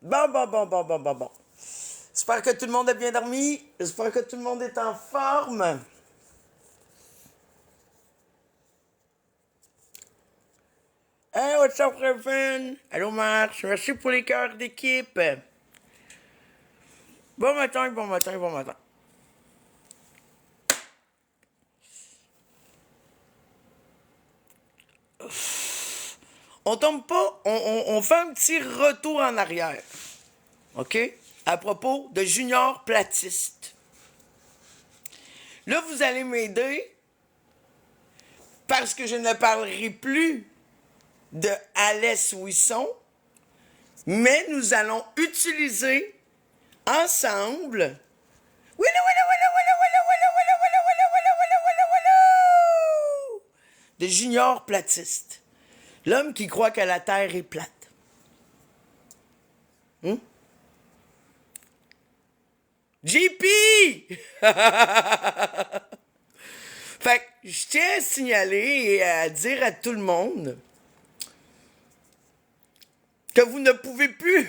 Bon. J'espère que tout le monde a bien dormi. J'espère que tout le monde est en forme. Hey, what's up, Raven? Allô, Marc. Merci pour les cœurs d'équipe. Bon matin. On tombe pas, on fait un petit retour en arrière. OK? À propos de Junior Platiste. Là, vous allez m'aider parce que je ne parlerai plus de Alès Ouisson, mais nous allons utiliser ensemble de Junior Platiste. L'homme qui croit que la Terre est plate. JP! Fait que je tiens à signaler et à dire à tout le monde que vous ne pouvez plus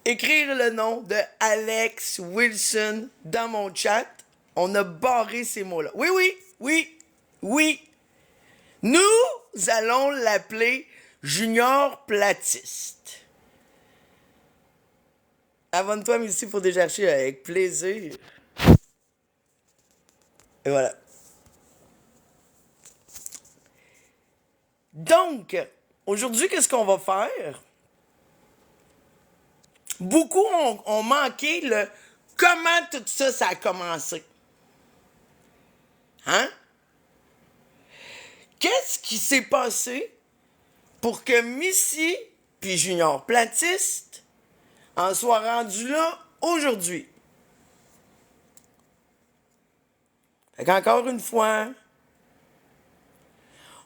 écrire le nom de Alex Wilson dans mon chat. On a barré ces mots-là. Oui. Nous allons l'appeler Junior Platiste. Abonne-toi, mais ici, il faut déjà chercher avec plaisir. Et voilà. Donc, aujourd'hui, qu'est-ce qu'on va faire? Beaucoup ont manqué le comment tout ça, ça a commencé. Hein? Qu'est-ce qui s'est passé pour que Missy puis Junior Platiste en soient rendus là aujourd'hui? Fait qu'encore une fois,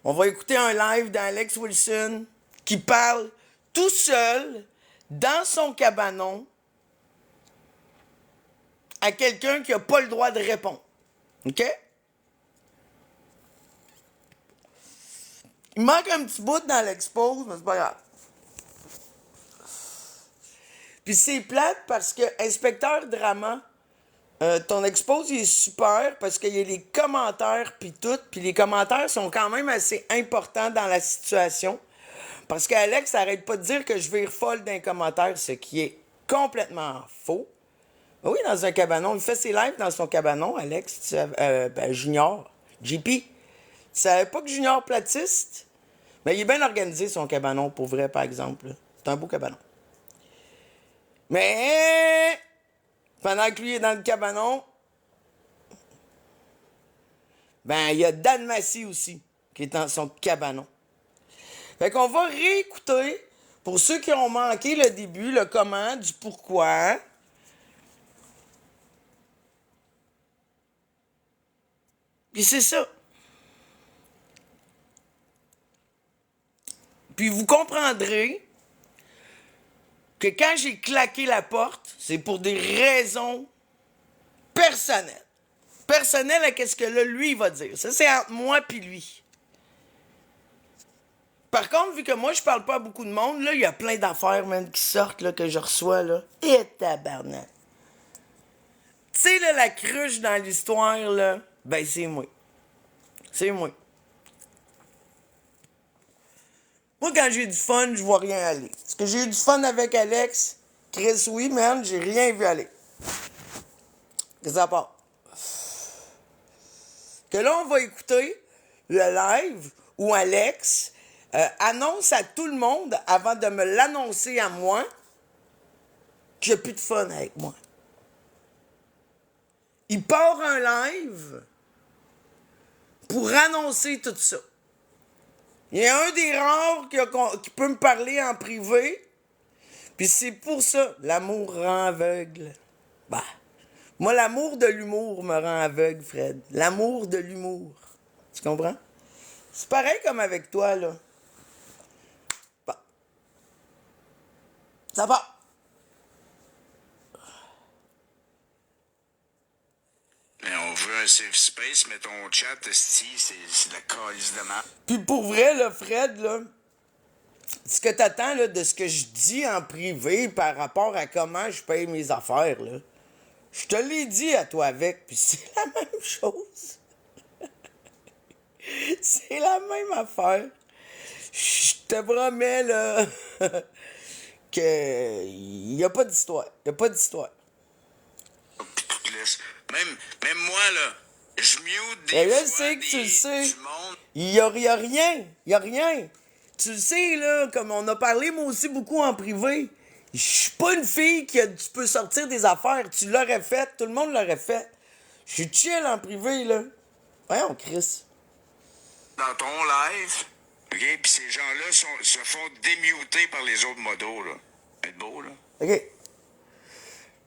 on va écouter un live d'Alex Wilson qui parle tout seul dans son cabanon à quelqu'un qui n'a pas le droit de répondre. OK? Il manque un petit bout dans l'expose, mais c'est pas grave. Puis c'est plate parce que Inspecteur Drama, ton expose il est super parce qu'il y a les commentaires puis tout, puis les commentaires sont quand même assez importants dans la situation. Parce qu'Alex arrête pas de dire que je vire folle d'un commentaire, ce qui est complètement faux. Oui, dans un cabanon. Il fait ses lives dans son cabanon, Alex, Junior, JP. Tu savais pas que Junior Platiste? Mais il est bien organisé, son cabanon, pour vrai, par exemple. C'est un beau cabanon. Mais, pendant que lui est dans le cabanon, ben, il y a Dan Massy aussi, qui est dans son cabanon. Fait qu'on va réécouter, pour ceux qui ont manqué le début, le comment, du pourquoi. Puis c'est ça. Puis vous comprendrez que quand j'ai claqué la porte, c'est pour des raisons personnelles. Personnelles à qu'est-ce que là, lui, il va dire. Ça, c'est entre moi puis lui. Par contre, vu que moi, je parle pas à beaucoup de monde, là, il y a plein d'affaires, même, qui sortent, là, que je reçois, là. Et tabarnak. Tu sais, là, la cruche dans l'histoire, là, ben, c'est moi. C'est moi. Moi, quand j'ai du fun, je vois rien aller. Est-ce que j'ai eu du fun avec Alex? Chris, oui, man, j'ai rien vu aller. Qu'est-ce que ça part? Que là, on va écouter le live où Alex annonce à tout le monde, avant de me l'annoncer à moi, que j'ai plus de fun avec moi. Il part un live pour annoncer tout ça. Il y a un des rares qui peut me parler en privé, puis c'est pour ça, l'amour rend aveugle. Bah, moi, l'amour de l'humour me rend aveugle, Fred. L'amour de l'humour. Tu comprends? C'est pareil comme avec toi, là. Bah. Ça va. Mais on veut un safe space, mais ton chat, c'est de la calice de map. Puis pour vrai, là, Fred, là, ce que t'attends là, de ce que je dis en privé par rapport à comment je paye mes affaires, là, je te l'ai dit à toi avec, puis c'est la même chose. C'est la même affaire. Je te promets, là, qu'il n'y a pas d'histoire. Il n'y a pas d'histoire. Puis tu te laisses. Même moi, là, je mute des Et là, fois je sais que tu le sais. du monde. Il y a rien. Il y a rien. Tu le sais, là, comme on a parlé, moi aussi, beaucoup en privé. Je suis pas une fille qui tu peux sortir des affaires. Tu l'aurais fait. Tout le monde l'aurait fait. Je suis chill en privé, là. Voyons, Chris. Dans ton live, OK? Puis ces gens-là se font démuter par les autres modos, là. C'est beau, là. OK.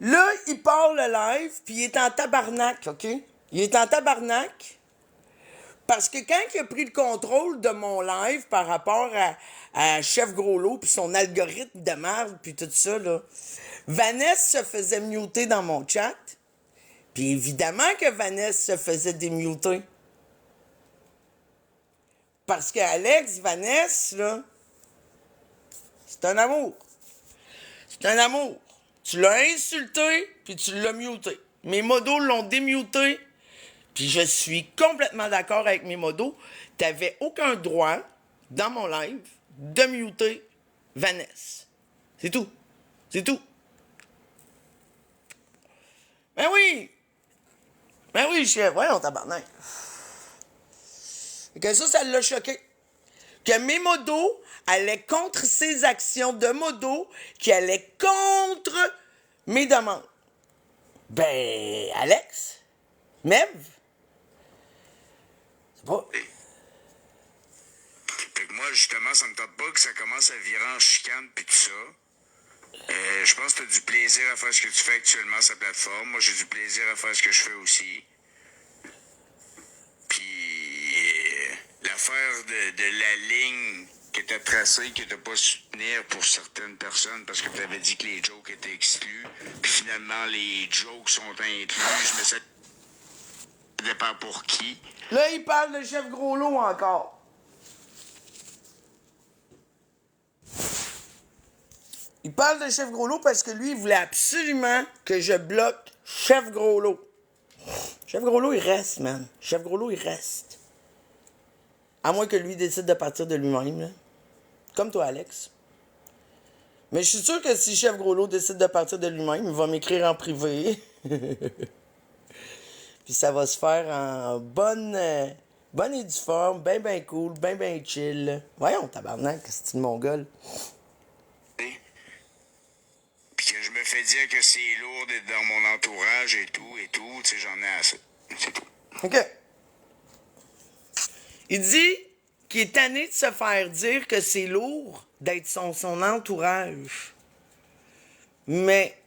Là, il part le live, puis il est en tabarnak, OK? Il est en tabarnak parce que quand il a pris le contrôle de mon live par rapport à Chef Groslot puis son algorithme de merde puis tout ça, là, Vanessa se faisait muter dans mon chat. Puis évidemment que Vanessa se faisait démuter. Parce qu'Alex, Vanessa, là, c'est un amour. C'est un amour. Tu l'as insulté, puis tu l'as muté. Mes modos l'ont démuté, puis je suis complètement d'accord avec mes modos. T'avais aucun droit, dans mon live, de muter Vanessa. C'est tout. C'est tout. Ben oui! Ben oui, chef. Voyons, tabarnak. Et que ça l'a choqué. Que mes modos allaient contre ses actions de modo, qui allaient contre mes demandes. Ben, Alex? Mev? C'est pas... Fait que moi, justement, ça me tente pas que ça commence à virer en chicane pis tout ça. Je pense que tu as du plaisir à faire ce que tu fais actuellement sur la plateforme. Moi, j'ai du plaisir à faire ce que je fais aussi. Puis, l'affaire de la ligne que tu as tracée, que tu n'as pas su tenir pour certaines personnes parce que tu avais dit que les jokes étaient exclus. Puis finalement, les jokes sont inclus, mais ça dépend pour qui. Là, il parle de Chef Groslot encore. Il parle de Chef Groslot parce que lui, il voulait absolument que je bloque Chef Groslot. Chef Groslot, il reste, man. Chef Groslot, il reste. À moins que lui décide de partir de lui-même, là. Comme toi, Alex. Mais je suis sûr que si Chef Groslot décide de partir de lui-même, il va m'écrire en privé. Puis ça va se faire en bonne et due forme, ben cool, ben chill. Voyons, tabarnak, c'est une mongole. Puis que je me fais dire que c'est lourd d'être dans mon entourage et tout, tu sais, j'en ai assez. C'est tout. OK. Il dit qu'il est tanné de se faire dire que c'est lourd d'être son entourage. Mais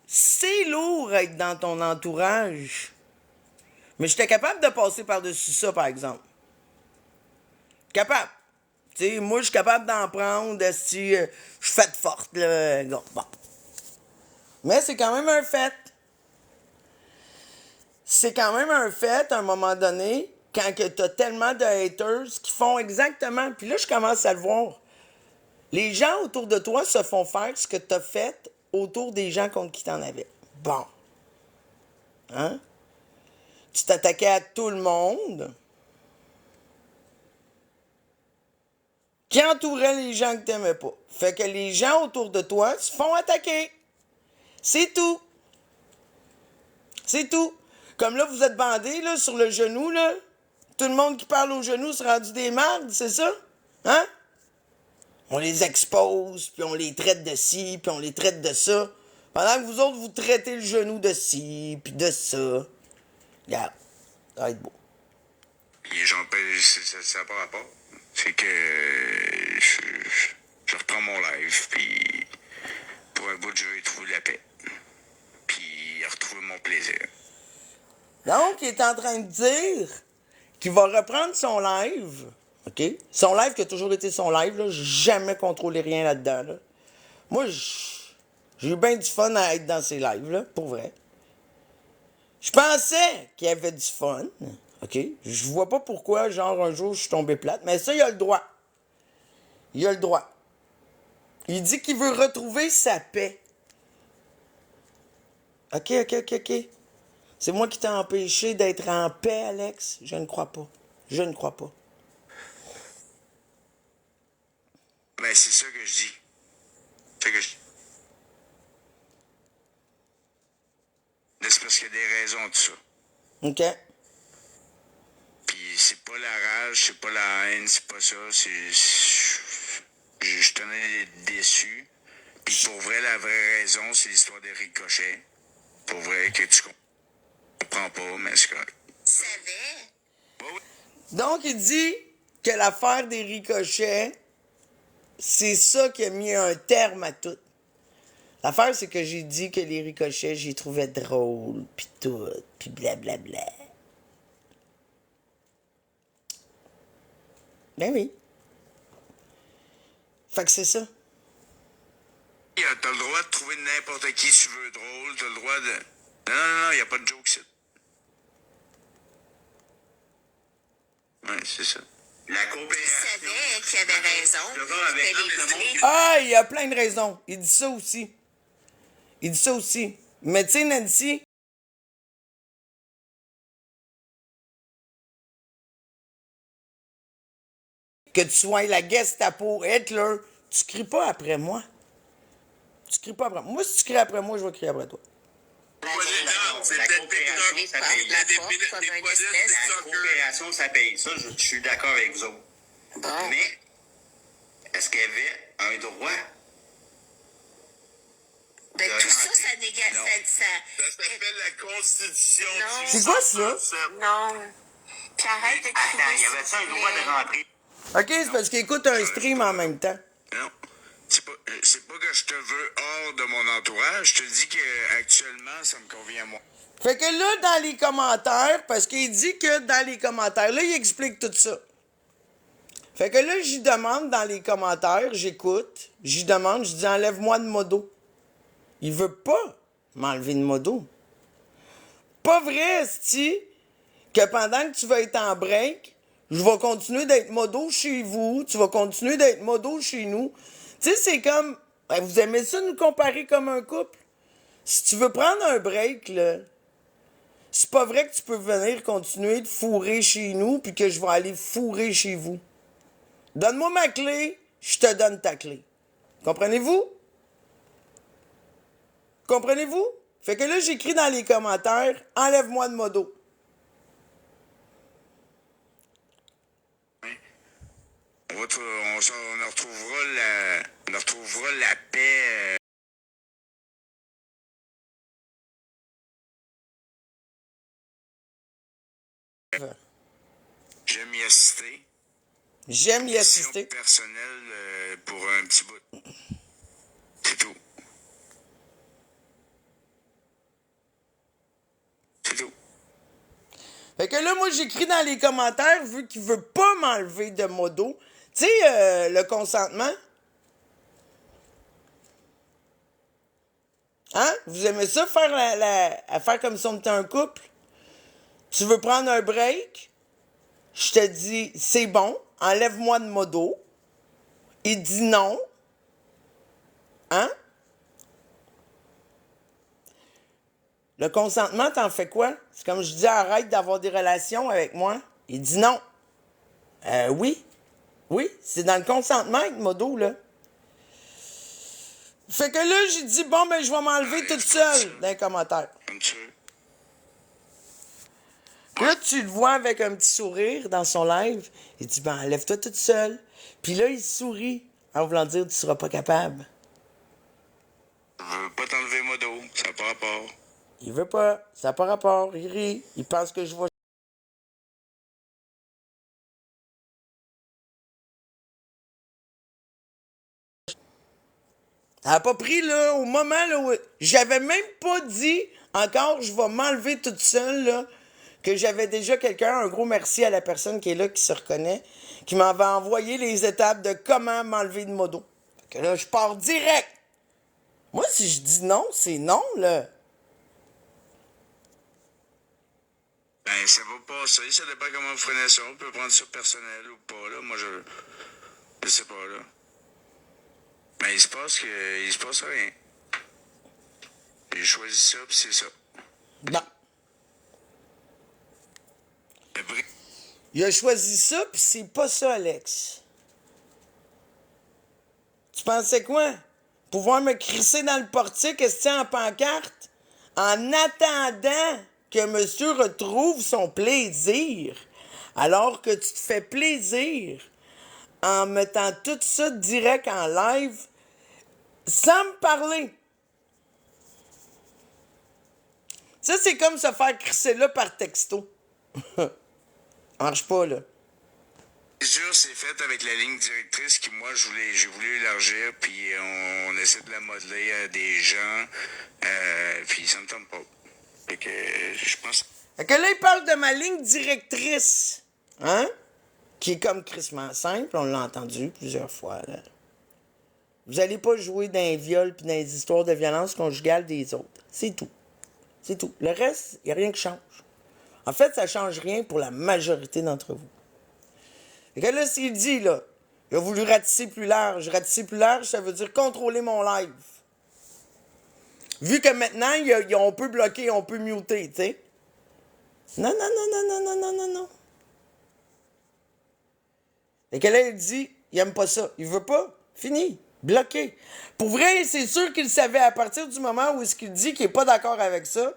c'est lourd être dans ton entourage. Mais j'étais capable de passer par-dessus ça, par exemple. Capable. Tu sais, moi, je suis capable d'en prendre si je suis faite forte, là. Bon. Mais c'est quand même un fait. C'est quand même un fait, à un moment donné, quand que t'as tellement de haters qui font exactement... Puis là, je commence à le voir. Les gens autour de toi se font faire ce que t'as fait autour des gens contre qui t'en avais. Bon. Hein? Tu t'attaquais à tout le monde qui entourait les gens que t'aimais pas. Fait que les gens autour de toi se font attaquer. C'est tout. C'est tout. Comme là, vous êtes bandés, là, sur le genou, là. Tout le monde qui parle au genou se rendu des mardes, c'est ça? Hein? On les expose, puis on les traite de ci, puis on les traite de ça. Pendant que vous autres, vous traitez le genou de ci, puis de ça. Regarde, ça va être beau. Les gens, ça n'a pas rapport. C'est que je reprends mon live, puis pour un bout, je vais trouver la paix. Puis retrouver mon plaisir. Donc, il est en train de dire qu'il va reprendre son live, OK? Son live qui a toujours été son live, là. J'ai jamais contrôlé rien là-dedans, là. Moi, j'ai eu bien du fun à être dans ces lives, là, pour vrai. Je pensais qu'il y avait du fun, OK? Je vois pas pourquoi, genre, un jour, je suis tombé plate, mais ça, il a le droit. Il a le droit. Il dit qu'il veut retrouver sa paix. OK. C'est moi qui t'ai empêché d'être en paix, Alex? Je ne crois pas. Je ne crois pas. Ben, c'est ça que je dis. C'est ça que je dis. Là, c'est parce qu'il y a des raisons de ça. OK. Puis c'est pas la rage, c'est pas la haine, c'est pas ça. Je tenais à être déçu. Puis pour vrai, la vraie raison, c'est l'histoire des ricochets. Pour vrai, que tu comprends pas, mais c'est correct. Tu savais? Oui. Donc, il dit que l'affaire des ricochets, c'est ça qui a mis un terme à tout. L'affaire, c'est que j'ai dit que les ricochets, j'y trouvais drôle, pis tout, pis blablabla. Ben oui. Fait que c'est ça. T'as le droit de trouver n'importe qui tu veux drôle, t'as le droit de... Non, y a pas de joke ici. Ouais, c'est ça. La Tu coopération... savais qu'il avait raison. C'était les clés. Ah, il y a plein de raisons. Il dit ça aussi. Mais tu sais, Nancy, que tu sois la Gestapo, Hitler, tu cries pas après moi. Moi, si tu cries après moi, je vais crier après toi. La coopération, ça paye. Ça, je suis d'accord avec vous autres. Bon. Mais, est-ce qu'il y avait un droit? Ben, tout ça, ça négate. Non. Ça... Ça s'appelle la Constitution. Non. C'est quoi ça? Non. Puis arrête de Attends, crier, il y avait ça un s'il te droit de plaît. rentrer? OK, c'est parce qu'il écoute un stream en même temps. Non. C'est pas que je te veux hors de mon entourage. Je te dis que actuellement, ça me convient à moi. Fait que là, dans les commentaires, parce qu'il dit que dans les commentaires, là, il explique tout ça. Fait que là, j'y demande dans les commentaires, j'écoute, j'y demande, je dis enlève-moi de modo. Il veut pas m'enlever de modo. Pas vrai, esti, que pendant que tu vas être en break, je vais continuer d'être modo chez vous, tu vas continuer d'être modo chez nous. Tu sais, c'est comme, ben, vous aimez ça nous comparer comme un couple? Si tu veux prendre un break, là, c'est pas vrai que tu peux venir continuer de fourrer chez nous puis que je vais aller fourrer chez vous. Donne-moi ma clé, je te donne ta clé. Comprenez-vous? Comprenez-vous? Fait que là, j'écris dans les commentaires, enlève-moi de modo. On retrouvera la paix. J'aime y assister. J'aime y Question assister. personnelle pour un petit bout. C'est tout. C'est tout. Fait que là, moi, j'écris dans les commentaires, vu qu'il veut pas m'enlever de modo. Tu sais, le consentement. Hein? Vous aimez ça, faire comme si on était un couple? Tu veux prendre un break? Je te dis, c'est bon, enlève-moi de modo. Il dit non. Hein? Le consentement, t'en fais quoi? C'est comme je dis, arrête d'avoir des relations avec moi. Il dit non. Oui. Oui, c'est dans le consentement avec modo, là. Fait que là, j'ai dit, bon, ben, je vais m'enlever toute seule dans les commentaires. Comme ça. Là, tu le vois avec un petit sourire dans son live. Il dit, ben, enlève-toi toute seule. Puis là, il sourit en voulant dire, tu seras pas capable. Je veux pas t'enlever modo. Ça n'a pas rapport. Il veut pas. Ça n'a pas rapport. Il rit. Il pense que je vais... Ça n'a pas pris, là, au moment, là, où... J'avais même pas dit, encore, je vais m'enlever toute seule, là, que j'avais déjà quelqu'un, un gros merci à la personne qui est là, qui se reconnaît, qui m'avait envoyé les étapes de comment m'enlever de modo. Fait que là, je pars direct. Moi, si je dis non, c'est non, là. Ben, ça va passer. Ça dépend comment vous prenez ça. On peut prendre ça personnel ou pas, là. Moi, je sais pas, là. Mais il se passe rien. J'ai choisi ça, puis c'est ça. Non. Après, Il a choisi ça, puis c'est pas ça, Alex. Tu pensais quoi? Pouvoir me crisser dans le portique, est-ce en pancarte? En attendant que monsieur retrouve son plaisir. Alors que tu te fais plaisir en mettant tout ça direct en live, sans me parler. Ça, c'est comme se faire crisser là par texto. Marche pas, là. c'est sûr, c'est fait avec la ligne directrice qui, moi, j'ai voulu élargir, puis on essaie de la modeler à des gens, puis ça me tente pas. Fait que je pense... Fait que là, il parle de ma ligne directrice. Hein? Qui est comme crissement simple, on l'a entendu plusieurs fois, là. Vous allez pas jouer dans les viols puis dans les histoires de violence conjugale des autres. C'est tout. C'est tout. Le reste, il n'y a rien qui change. En fait, ça change rien pour la majorité d'entre vous. Et que là, s'il dit, là, il a voulu ratisser plus large. Ratisser plus large, ça veut dire contrôler mon live. Vu que maintenant, on peut bloquer, on peut muter, tu sais. Non, non, non, non, non, non, non, non, non. Et que là, il dit, il aime pas ça. Il veut pas. Fini. Bloqué. Pour vrai, c'est sûr qu'il savait à partir du moment où est-ce qu'il dit qu'il est pas d'accord avec ça.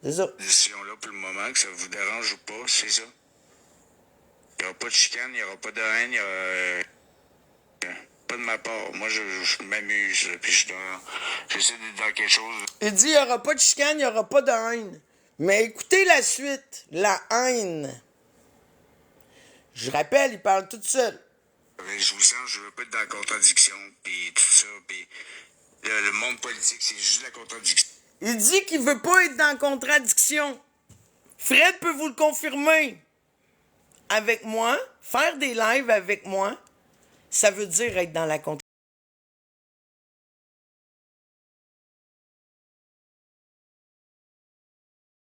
C'est ça. Décision-là pour le moment, que ça vous dérange ou pas, c'est ça. Il n'y aura pas de chicane, il n'y aura pas de haine, il y aura... pas de ma part. Moi, je m'amuse, puis j'essaie d'être dans quelque chose. Il dit, il n'y aura pas de chicane, il n'y aura pas de haine. Mais écoutez la suite. La haine. Je rappelle, il parle tout seul. Réjouissant, je veux pas être dans la contradiction, puis tout ça, puis le monde politique, c'est juste la contradiction. Il dit qu'il veut pas être dans contradiction. Fred peut vous le confirmer. Avec moi, faire des lives avec moi, ça veut dire être dans la contradiction.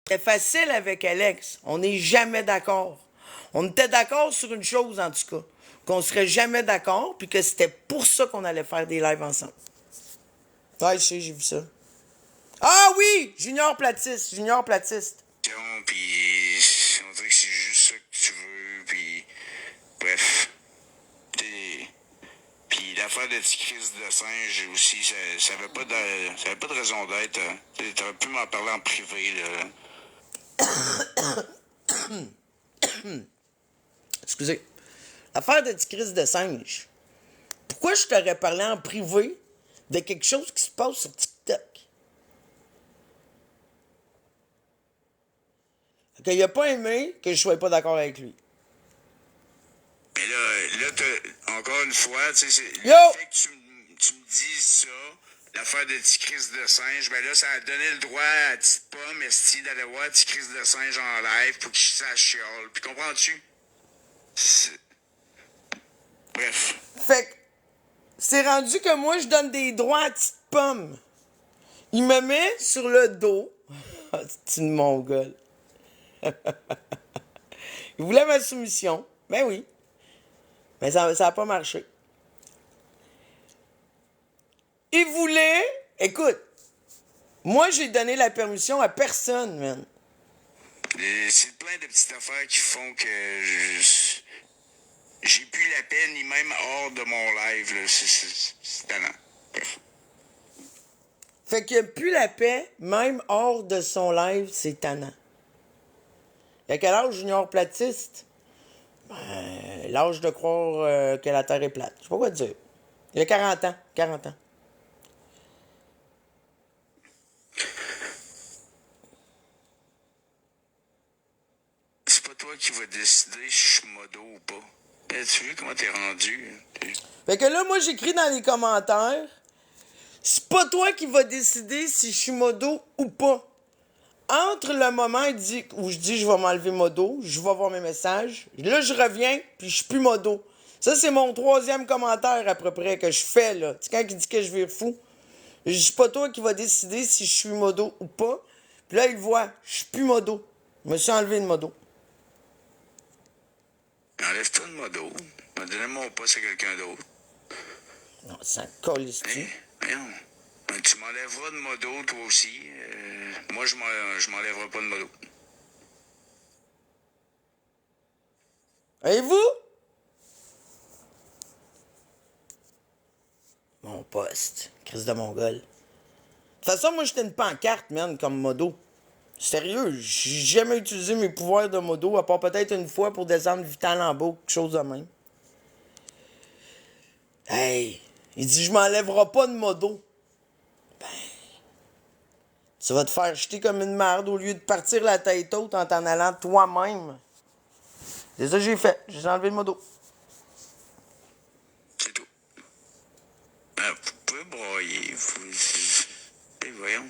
C'est facile avec Alex. On n'est jamais d'accord. On était d'accord sur une chose, en tout cas. Qu'on serait jamais d'accord, puis que c'était pour ça qu'on allait faire des lives ensemble. Ouais, je sais, j'ai vu ça. Ah oui! Junior platiste. Puis on dirait que c'est juste ça que tu veux, puis bref. Puis l'affaire de petit Christ de singe aussi, ça avait pas de raison d'être. Tu aurais pu m'en parler en privé, là. Excusez. L'affaire de Crise de singe. Pourquoi je t'aurais parlé en privé de quelque chose qui se passe sur TikTok? Qu'il n'a pas aimé que je sois pas d'accord avec lui. Mais là encore une fois, tu sais, le Yo! fait que tu me dises ça, l'affaire de petit Christ de singe, ben là, ça a donné le droit à petite pomme, esti, d'aller voir petit Christ de singe en live pour qu'il sache chiale. Puis comprends-tu? Bref. Fait que c'est rendu que moi, je donne des droits à petite pomme. Il me met sur le dos. Ah, c'est une mongole. Il voulait ma soumission. Ben oui. Mais ça n'a pas marché. Il voulait... Écoute, moi, j'ai donné la permission à personne, man. C'est plein de petites affaires qui font que j'ai plus la peine, ni même hors de mon live, là. C'est tannant. Bref. Fait qu'il n'y a plus la paix, même hors de son live, c'est tannant. Il a quel âge, Junior platiste? Ben, l'âge de croire que la Terre est plate. Je sais pas quoi dire. Il a 40 ans. 40 ans. C'est pas toi qui vas décider si je suis modo ou pas. Tu vu comment t'es rendu? Fait que là, moi, j'écris dans les commentaires, c'est pas toi qui vas décider si je suis modo ou pas. Entre le moment où je dis je vais m'enlever modo, je vais voir mes messages, là, je reviens, puis je suis plus modo. Ça, c'est mon 3e commentaire à peu près que je fais, là. Tu sais, quand il dit que je vire fou, je dis pas toi qui vas décider si je suis modo ou pas. Puis là, il voit, je suis plus modo. Je me suis enlevé de modo. Enlève-toi de modo. Donne mon poste à quelqu'un d'autre. Non, ça colisse Hein? Voyons. Tu m'enlèveras de modo, toi aussi. Moi, je m'enlèverai pas de modo. Et vous? Mon poste. Crise de Mongol. De toute façon, moi, j'étais une pancarte, man, comme modo. Sérieux, j'ai jamais utilisé mes pouvoirs de modo, à part peut-être une fois pour descendre Vital en bas, quelque chose de même. Hey, il dit, je m'enlèverai pas de modo. Ben, tu vas te faire jeter comme une merde au lieu de partir la tête haute en t'en allant toi-même. C'est ça que j'ai fait. J'ai enlevé le modo. C'est tout. Vous pouvez broyer. Voyons.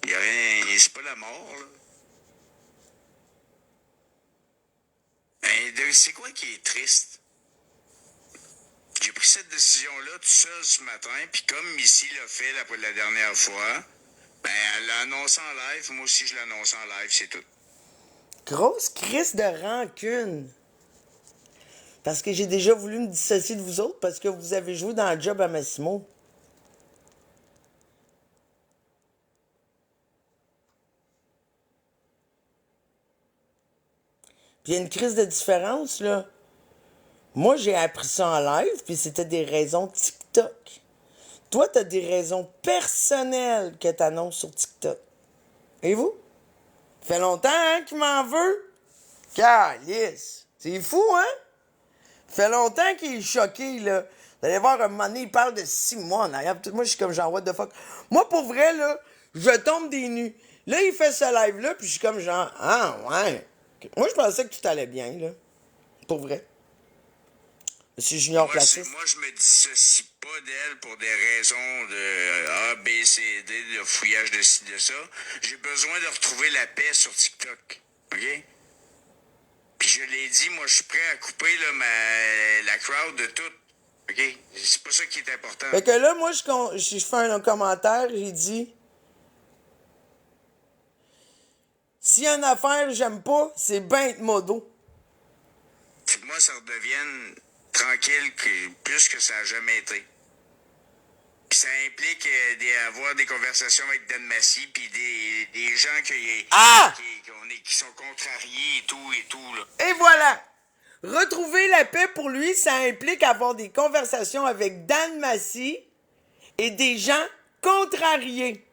Il y a rien. C'est pas la mort, là. C'est quoi qui est triste? J'ai pris cette décision-là tout seul ce matin, puis comme Missy l'a fait la dernière fois, ben elle l'a annoncé en live, moi aussi je l'annonce en live, c'est tout. Grosse crise de rancune. Parce que j'ai déjà voulu me dissocier de vous autres parce que vous avez joué dans le job à Massimo. Puis il y a une crise de différence, là. Moi, j'ai appris ça en live, puis c'était des raisons TikTok. Toi, t'as des raisons personnelles que t'annonces sur TikTok. Et vous? Ça fait longtemps, hein, qu'il m'en veut? Calice! C'est fou, hein? Ça fait longtemps qu'il est choqué, là. Vous allez voir, un moment donné, il parle de 6 mois en arrière. Moi, je suis comme genre, what the fuck? Moi, pour vrai, là, je tombe des nues. Là, il fait ce live-là, puis je suis comme genre, ah, ouais. Moi, je pensais que tout allait bien, là. Pour vrai. Monsieur Junior Placiste. Moi, je me dissocie pas d'elle pour des raisons de A, B, C, D, de fouillage de ci, de ça. J'ai besoin de retrouver la paix sur TikTok. OK? Puis je l'ai dit, moi, je suis prêt à couper là, la crowd de tout. OK? C'est pas ça qui est important. Fait que là, moi, je fais un commentaire, j'ai dit, s'il y a une affaire j'aime pas, c'est ben être modo. Faut que moi, ça redevienne tranquille plus que ça a jamais été. Puis ça implique avoir des conversations avec Dan Massy, puis des gens qui sont contrariés et tout, là. Et voilà! Retrouver la paix pour lui, ça implique avoir des conversations avec Dan Massy et des gens contrariés.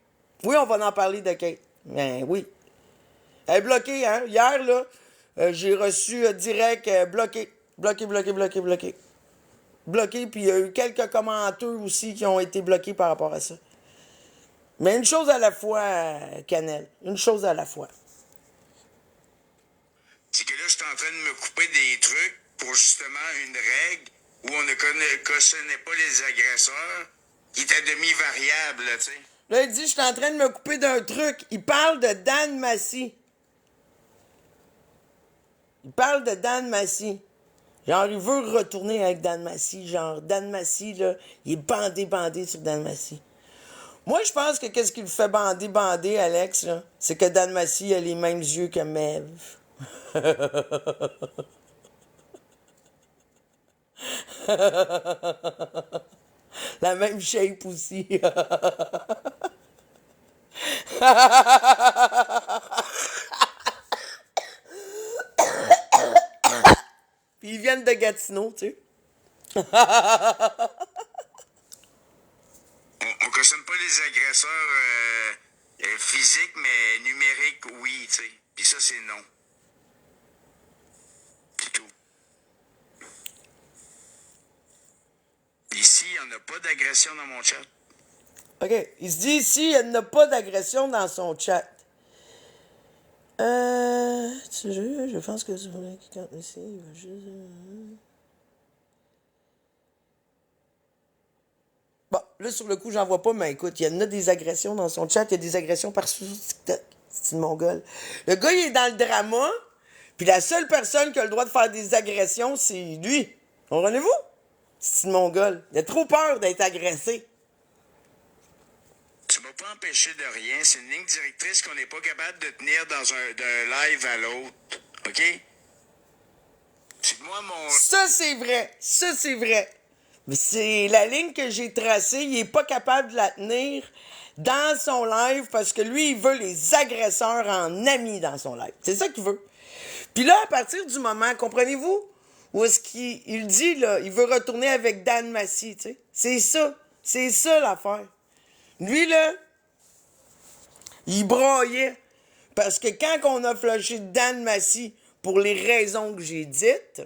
Oui, on va en parler de Kate. Ben oui. Elle est bloquée, hein? Hier, là, j'ai reçu direct bloqué. Bloqué, puis il y a eu quelques commentaires aussi qui ont été bloqués par rapport à ça. Mais une chose à la fois, Canel. Une chose à la fois. C'est que là, je suis en train de me couper des trucs pour justement une règle où on ne cautionnait pas les agresseurs, qui est à demi-variable, tu sais. Là, il dit, je suis en train de me couper d'un truc. Il parle de Dan Massy. Il parle de Dan Massy. Genre, il veut retourner avec Dan Massy. Genre, Dan Massy, là, il est bandé sur Dan Massy. Moi, je pense que qu'est-ce qui le fait bander, Alex, là, c'est que Dan Massy a les mêmes yeux que Mev. La même shape aussi. Puis ils viennent de Gatineau, tu sais. On cautionne pas les agresseurs physiques, mais numériques, oui, tu sais. Puis ça, c'est non. C'est tout. Ici, il n'y en a pas d'agression dans mon chat. OK. Il se dit ici, il n'y a pas d'agression dans son chat. Je pense que tu voulais qu'il compte ici. Il va juste... Bon, là, sur le coup, j'en vois pas, mais écoute, il y en a des agressions dans son chat. Il y a des agressions par sur TikTok. C'est une mongole. Le gars, il est dans le drama, puis la seule personne qui a le droit de faire des agressions, c'est lui. Comprenez-vous? C'est une mongole. Il a trop peur d'être agressé. Tu m'as pas empêché de rien. C'est une ligne directrice qu'on n'est pas capable de tenir d'un live à l'autre. OK? C'est que moi, Ça, c'est vrai. Ça, c'est vrai. Mais c'est la ligne que j'ai tracée, il est pas capable de la tenir dans son live parce que lui, il veut les agresseurs en amis dans son live. C'est ça qu'il veut. Puis là, à partir du moment, comprenez-vous, où est-ce qu'il dit, là, il veut retourner avec Dan Massy, tu sais. C'est ça l'affaire. Lui, là, il broyait. Parce que quand on a flushé Dan Massy pour les raisons que j'ai dites,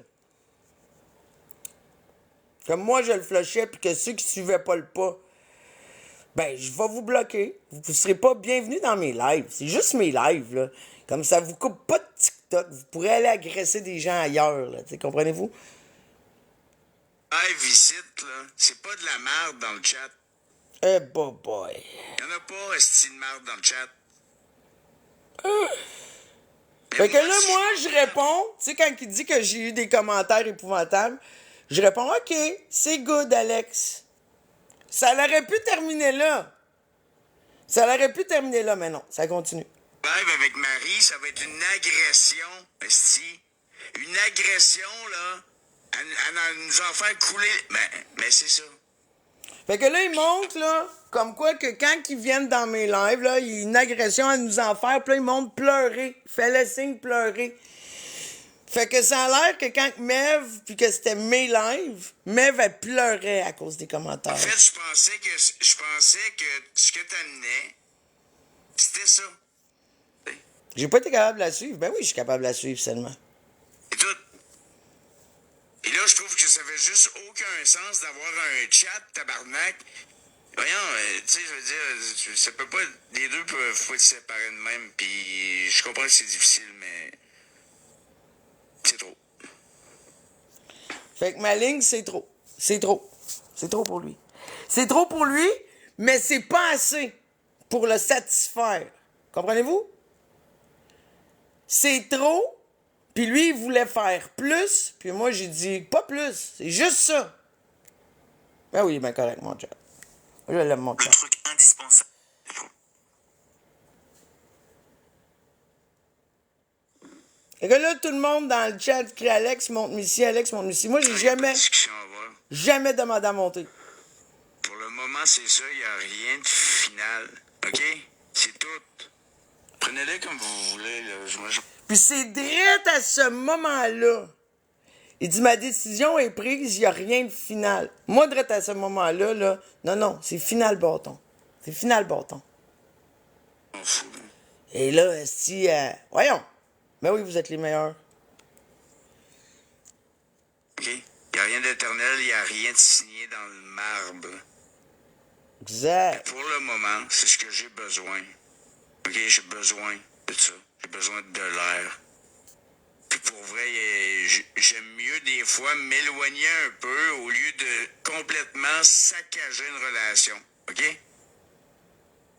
comme moi je le flushais, puis que ceux qui suivaient pas le pas, ben, je vais vous bloquer. Vous ne serez pas bienvenus dans mes lives. C'est juste mes lives, là. Comme ça vous coupe pas de TikTok. Vous pourrez aller agresser des gens ailleurs, là. Comprenez-vous? Live ici, là, c'est pas de la merde dans le chat. Eh, boy. Y'en a pas, esti de merde dans le chat. Fait que là, moi, je réponds, tu sais, quand il dit que j'ai eu des commentaires épouvantables, je réponds, OK, c'est good, Alex. Ça l'aurait pu terminer là. Mais non, ça continue. Live avec Marie, ça va être une agression, esti. Une agression, là, à nous en faire couler. Mais c'est ça. Fait que là, il montre, là, comme quoi que quand ils viennent dans mes lives, là, il y a une agression à nous en faire, puis là, ils montrent pleurer. Il fait le signe pleurer. Fait que ça a l'air que quand Mev, puis que c'était mes lives, Mev, elle pleurait à cause des commentaires. En fait, je pensais que ce que t'amenais, c'était ça. J'ai pas été capable de la suivre. Ben oui, je suis capable de la suivre seulement. Et tout. Et là, je trouve que ça fait juste aucun sens d'avoir un chat, tabarnak. Voyons, tu sais, je veux dire, ça peut pas, les deux peuvent pas être séparés de même, puis je comprends que c'est difficile, mais c'est trop. Fait que ma ligne, c'est trop. C'est trop. C'est trop pour lui. C'est trop pour lui, mais c'est pas assez pour le satisfaire. Comprenez-vous? C'est trop, puis lui, il voulait faire plus, puis moi, j'ai dit, pas plus, c'est juste ça. Ben oui, ben correct, mon chat. Je l'aime, mon chat. Le truc indispensable. Et que là, tout le monde dans le chat crie Alex, monte-moi ici, Alex, monte-moi ici. Moi, j'ai jamais demandé à monter. Pour le moment, c'est ça, il n'y a rien de final. OK? C'est tout. Prenez-le comme vous voulez, là. Puis c'est direct à ce moment-là. Il dit, ma décision est prise, il n'y a rien de final. Moi, direct à ce moment-là, là, non, c'est final bâton. C'est final bâton. m'en fous. Et là, si, voyons. Ben oui, vous êtes les meilleurs. OK? Il n'y a rien d'éternel, il n'y a rien de signé dans le marbre. Exact. Pour le moment, c'est ce que j'ai besoin. OK? J'ai besoin de ça. J'ai besoin de l'air. Puis pour vrai, j'aime mieux des fois m'éloigner un peu au lieu de complètement saccager une relation. OK?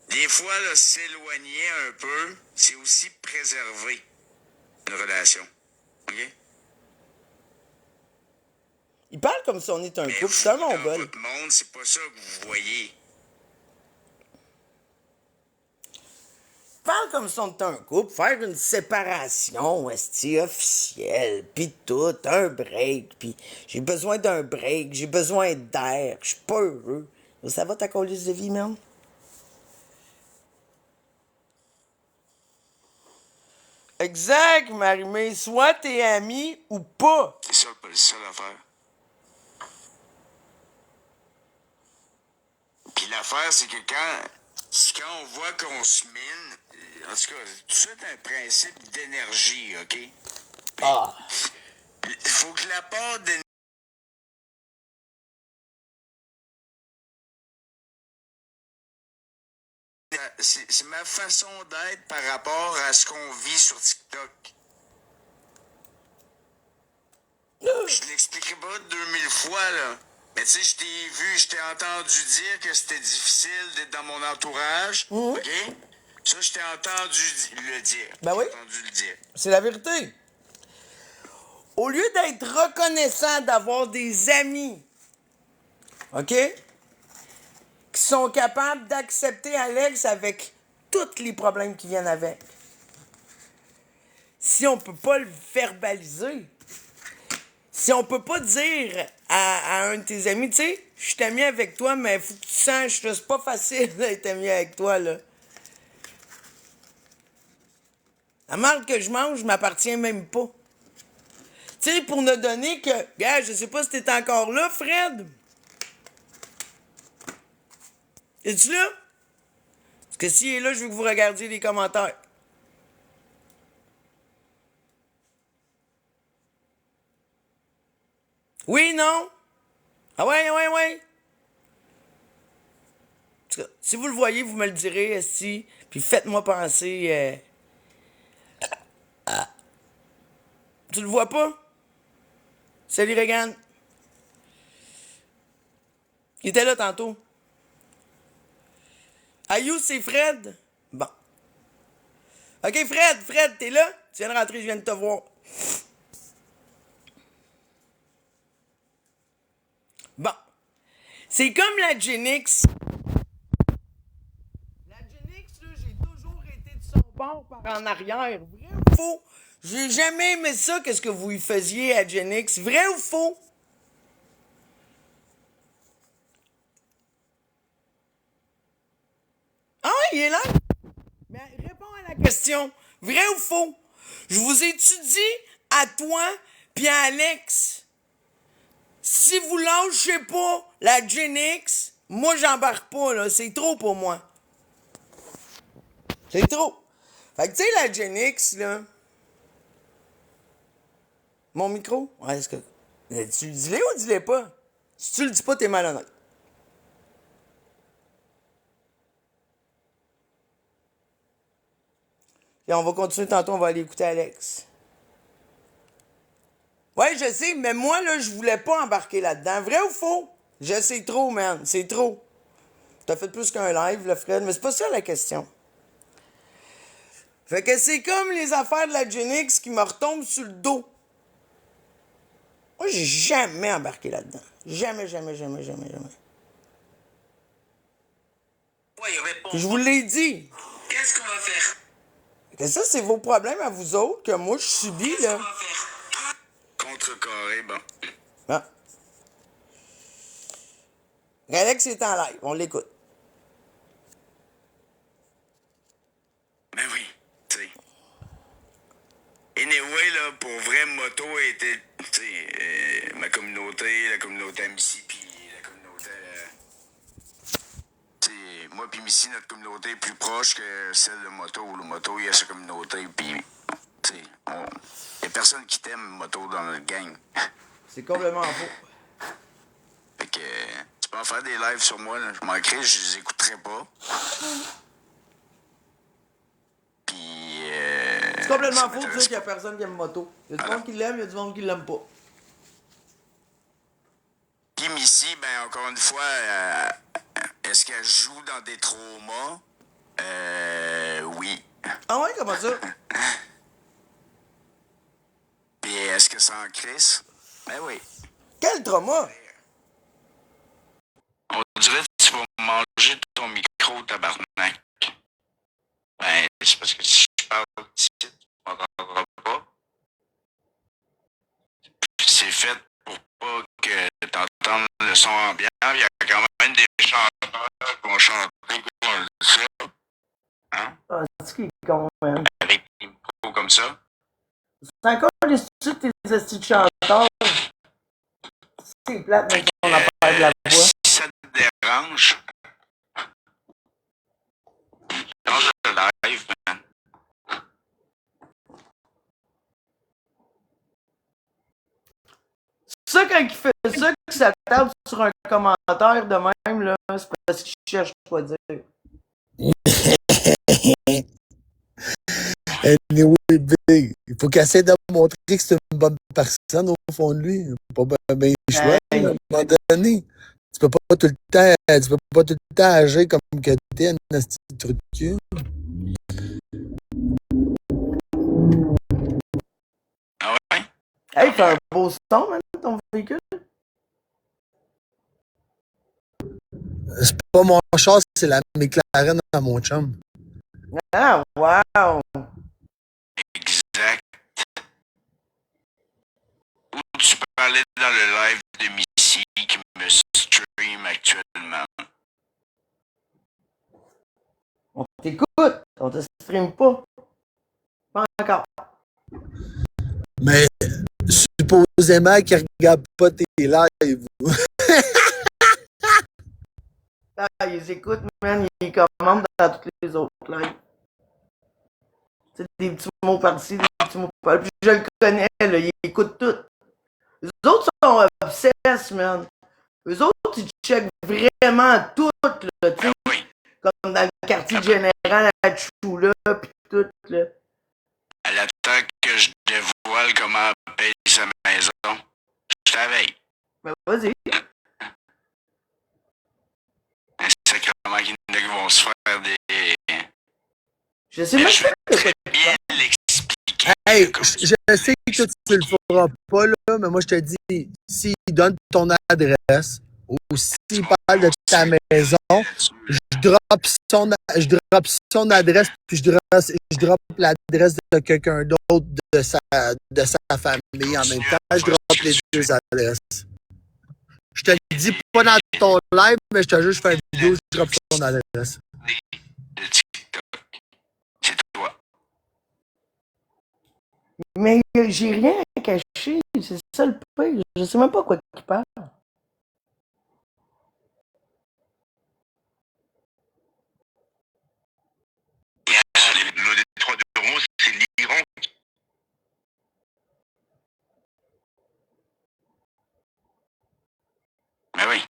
Des fois, là, s'éloigner un peu, c'est aussi préserver une relation. OK? Il parle comme si on est un Mais couple. vous, C'est un dans mongol. votre monde, c'est pas ça que vous voyez. Il parle comme si on était un couple. Faire une séparation, officielle. Puis tout, un break. Puis j'ai besoin d'un break. J'ai besoin d'air. Je suis pas heureux. Ça va ta colisse de vie, man? Exact, Marie-Mé. Soit t'es ami ou pas. C'est ça l'affaire. Puis l'affaire, c'est que quand on voit qu'on se mine, en tout cas, tout ça est un principe d'énergie, OK? Ah. Il faut que la part d'énergie. C'est ma façon d'être par rapport à ce qu'on vit sur TikTok. Je l'expliquerai pas 2000 fois, là. Mais tu sais, je t'ai vu, je t'ai entendu dire que c'était difficile d'être dans mon entourage. OK? Ça, je t'ai entendu le dire. Ben oui. J'ai entendu le dire. C'est la vérité. Au lieu d'être reconnaissant d'avoir des amis, OK? Qui sont capables d'accepter Alex avec tous les problèmes qui viennent avec. Si on peut pas le verbaliser, si on peut pas dire à un de tes amis, tu sais, je suis ami avec toi, mais faut que tu saches, là, c'est pas facile d'être ami avec toi, là. La marque que je mange m'appartient même pas. Tu sais, pour ne donner que... Gars, je sais pas si t'es encore là, Fred. Es-tu là? Parce que s'il est là, je veux que vous regardiez les commentaires. Oui, non? Ah ouais, ouais, ouais. En tout cas, si vous le voyez, vous me le direz, si. Puis faites-moi penser... Tu le vois pas? Salut, Regan. Il était là tantôt. Ayou, c'est Fred? Bon. OK, Fred, t'es là? Tu viens de rentrer, je viens de te voir. Bon. C'est comme la Genix. La Genix, là, j'ai toujours été de son bord par en arrière. Vrai ou faux? J'ai jamais aimé ça, qu'est-ce que vous y faisiez à Genix. Vrai ou faux? Ah, il est là? Mais réponds à la question. Vrai ou faux? Je vous étudie à toi puis à Alex. Si vous lâchez pas la Genix, moi j'embarque pas, là. C'est trop pour moi. C'est trop. Fait que tu sais, la Genix, là. Mon micro? Ouais, est-ce que. Tu le dis-le ou dis-le pas? Si tu le dis pas, t'es malhonnête. Et on va continuer tantôt, on va aller écouter Alex. Ouais, je sais, mais moi, là, je voulais pas embarquer là-dedans. Vrai ou faux? Je sais trop, man. C'est trop. T'as fait plus qu'un live, là, Fred, mais c'est pas ça la question. Fait que c'est comme les affaires de la Genix qui me retombent sur le dos. Moi, j'ai jamais embarqué là-dedans. Jamais. Ouais, il répond. Puis je vous l'ai dit. Qu'est-ce qu'on va faire? Que ça, c'est vos problèmes à vous autres, que moi, je subis, là. Qu'est-ce qu'on va faire? Contrecarré, bon. Ah. Alex est en live, on l'écoute. Ben oui, tu sais. Anyway, là, pour vrai, moto a été, tu sais, ma communauté, la communauté à Missy, puis la communauté, tu sais, moi puis Missy, notre communauté est plus proche que celle de moto. Le moto, il y a sa communauté, puis, tu sais, il y a personne qui t'aime moto dans notre gang. C'est complètement faux. Fait que, tu peux en faire des lives sur moi, là. Je manquerai, je les écouterai pas. Puis, C'est complètement ça faux de dire m'intéresse qu'il y a pas. personne qui aime moto. Il y a du monde qui l'aime, il y a du monde qui l'aime pas. Puis Missy, ben encore une fois, est-ce qu'elle joue dans des traumas? Oui. Ah ouais, comment ça? Puis est-ce que ça en crisse? Ben oui. Quel trauma? On dirait que tu vas manger ton micro, tabarnak. Ben, c'est parce que si je parle ici, tu m'entendras pas. Puis c'est fait pour pas que t'entendes le son ambiant. Il y a quand même des chanteurs qui vont chanter comme ça. Hein? Ah, c'est qui est con, man. Avec des micros comme ça. C'est encore les studios de tes estis de chanteurs. C'est plate, mais on a pas de la voix. Si ça te dérange, change de live, man. Ça, quand il fait ça, que ça tape sur un commentaire de même, là, c'est parce qu'il cherche quoi dire. Anyway, Big, il faut qu'il essaie de montrer que c'est une bonne personne au fond de lui. Pas bien choix, à un moment donné. Tu peux pas tout le temps agir comme que t'es un esti de truc de cul. Ah ouais? Hey, il fait un beau son, man, ton véhicule. C'est pas mon char, c'est la McLaren à mon chum. Ah, wow! Exact. Ou tu parler dans le live de Missy qui me stream actuellement. On t'écoute, on te stream pas. Pas encore. Mais supposément qu'il regarde pas tes lives. Ah, ils écoutent, man, ils commandent dans tous les autres lives. C'est des petits mots par-ci, des petits mots par-là. Puis je le connais, là, ils écoutent tout. Les autres sont obsesses, man. Eux autres, ils checkent vraiment tout, là, tu sais. Oui. Comme dans le quartier général à Choula, pis tout, là. Elle attend que je dévoile comment payer sa maison. Je t'avais. Ben, vas-y. Un sacrement qui vont se faire des. Je sais même Je pas vais de quoi très tu bien parles. l'expliquer. Hey, comme je sais que toi, tu le feras pas, là, mais moi, je te dis, s'il donne ton adresse ou s'il parle de ta maison, je drop son adresse, puis je drop l'adresse de quelqu'un d'autre de sa famille en même temps. Je drop les deux adresses. Je te le dis pas dans ton live, mais je te jure, je fais une vidéo, je drop son adresse. Le TikTok. C'est toi. Mais j'ai rien à cacher, c'est ça le pire. Je sais même pas quoi tu parles. Le détroit de Hormuz, c'est l'Iran. Mais oui.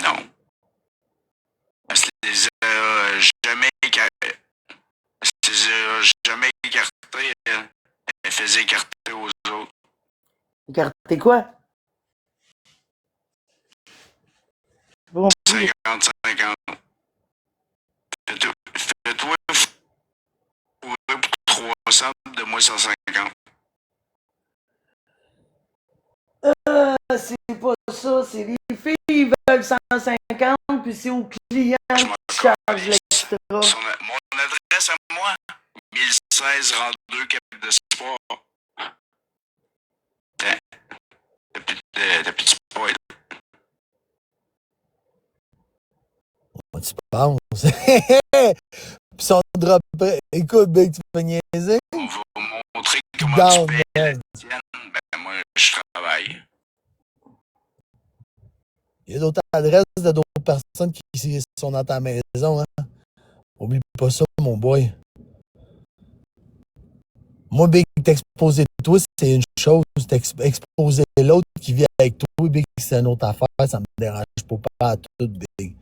Non. Elle se les a jamais écartées. Elle faisait écarter aux autres. Écarter quoi? C'est pas compris. 50-50. Fais-toi fourrer pour 300, de moi 150. C'est pas ça, c'est les filles, ils veulent 150, puis c'est aux clients Je m'en qui chargent calisse. l'extra. Mon adresse à moi, 1016 Rang-2, Cap d'Espoir. T'as plus de spoil. Tu penses? Puis son drop. Écoute, Big, tu peux niaiser? On va vous montrer comment Down, tu payes la man. tienne. Ben, moi, je travaille. Il y a d'autres adresses de d'autres personnes qui sont dans ta maison, hein? Oublie pas ça, mon boy. Moi, Big, t'exposer toi, c'est une chose. T'exposer l'autre qui vit avec toi, Big, c'est une autre affaire. Ça me dérange pas à tout, Big.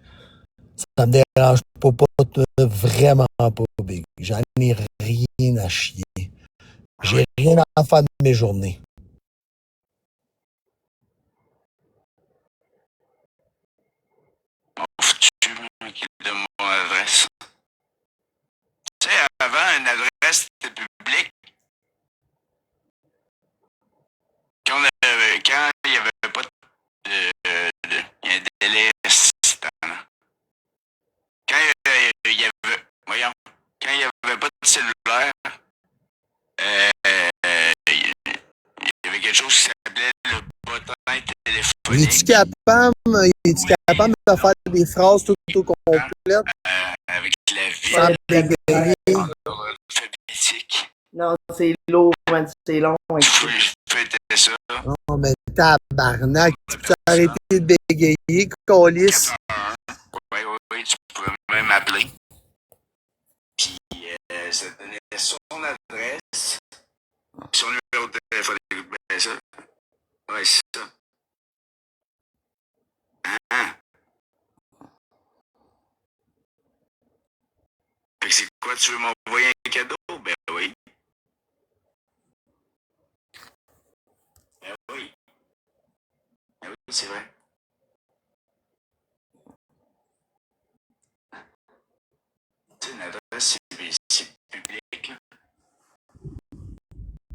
Ça me dérange pas, vraiment pas, Big. J'en ai rien à chier. J'ai rien à faire de mes journées. Mon foutu, qui donne mon adresse. Tu sais, avant, une adresse était publique. Quand il n'y avait pas il y a un délai assistant. Quand il y avait, voyons, quand il n'y avait pas de cellulaire, il y avait quelque chose qui s'appelait le bottin téléphonique. Es-tu capable de faire des phrases tout au complet? Avec la vie Sans bégayer? alphabétique. Non, c'est lourd, man, c'est long. Je faisais ça. Non, mais tabarnak, tu peux arrêter de bégayer, câlisse. 411. Oui, tu peux même m'appeler. Puis, ça donnait son adresse, son numéro de téléphone. Ben, ça. Ouais, c'est ça. Hein? Fait que c'est quoi, tu veux m'envoyer un cadeau? Ben oui. Ben oui. Ben oui, c'est vrai. Tu sais, une adresse, c'est public, là.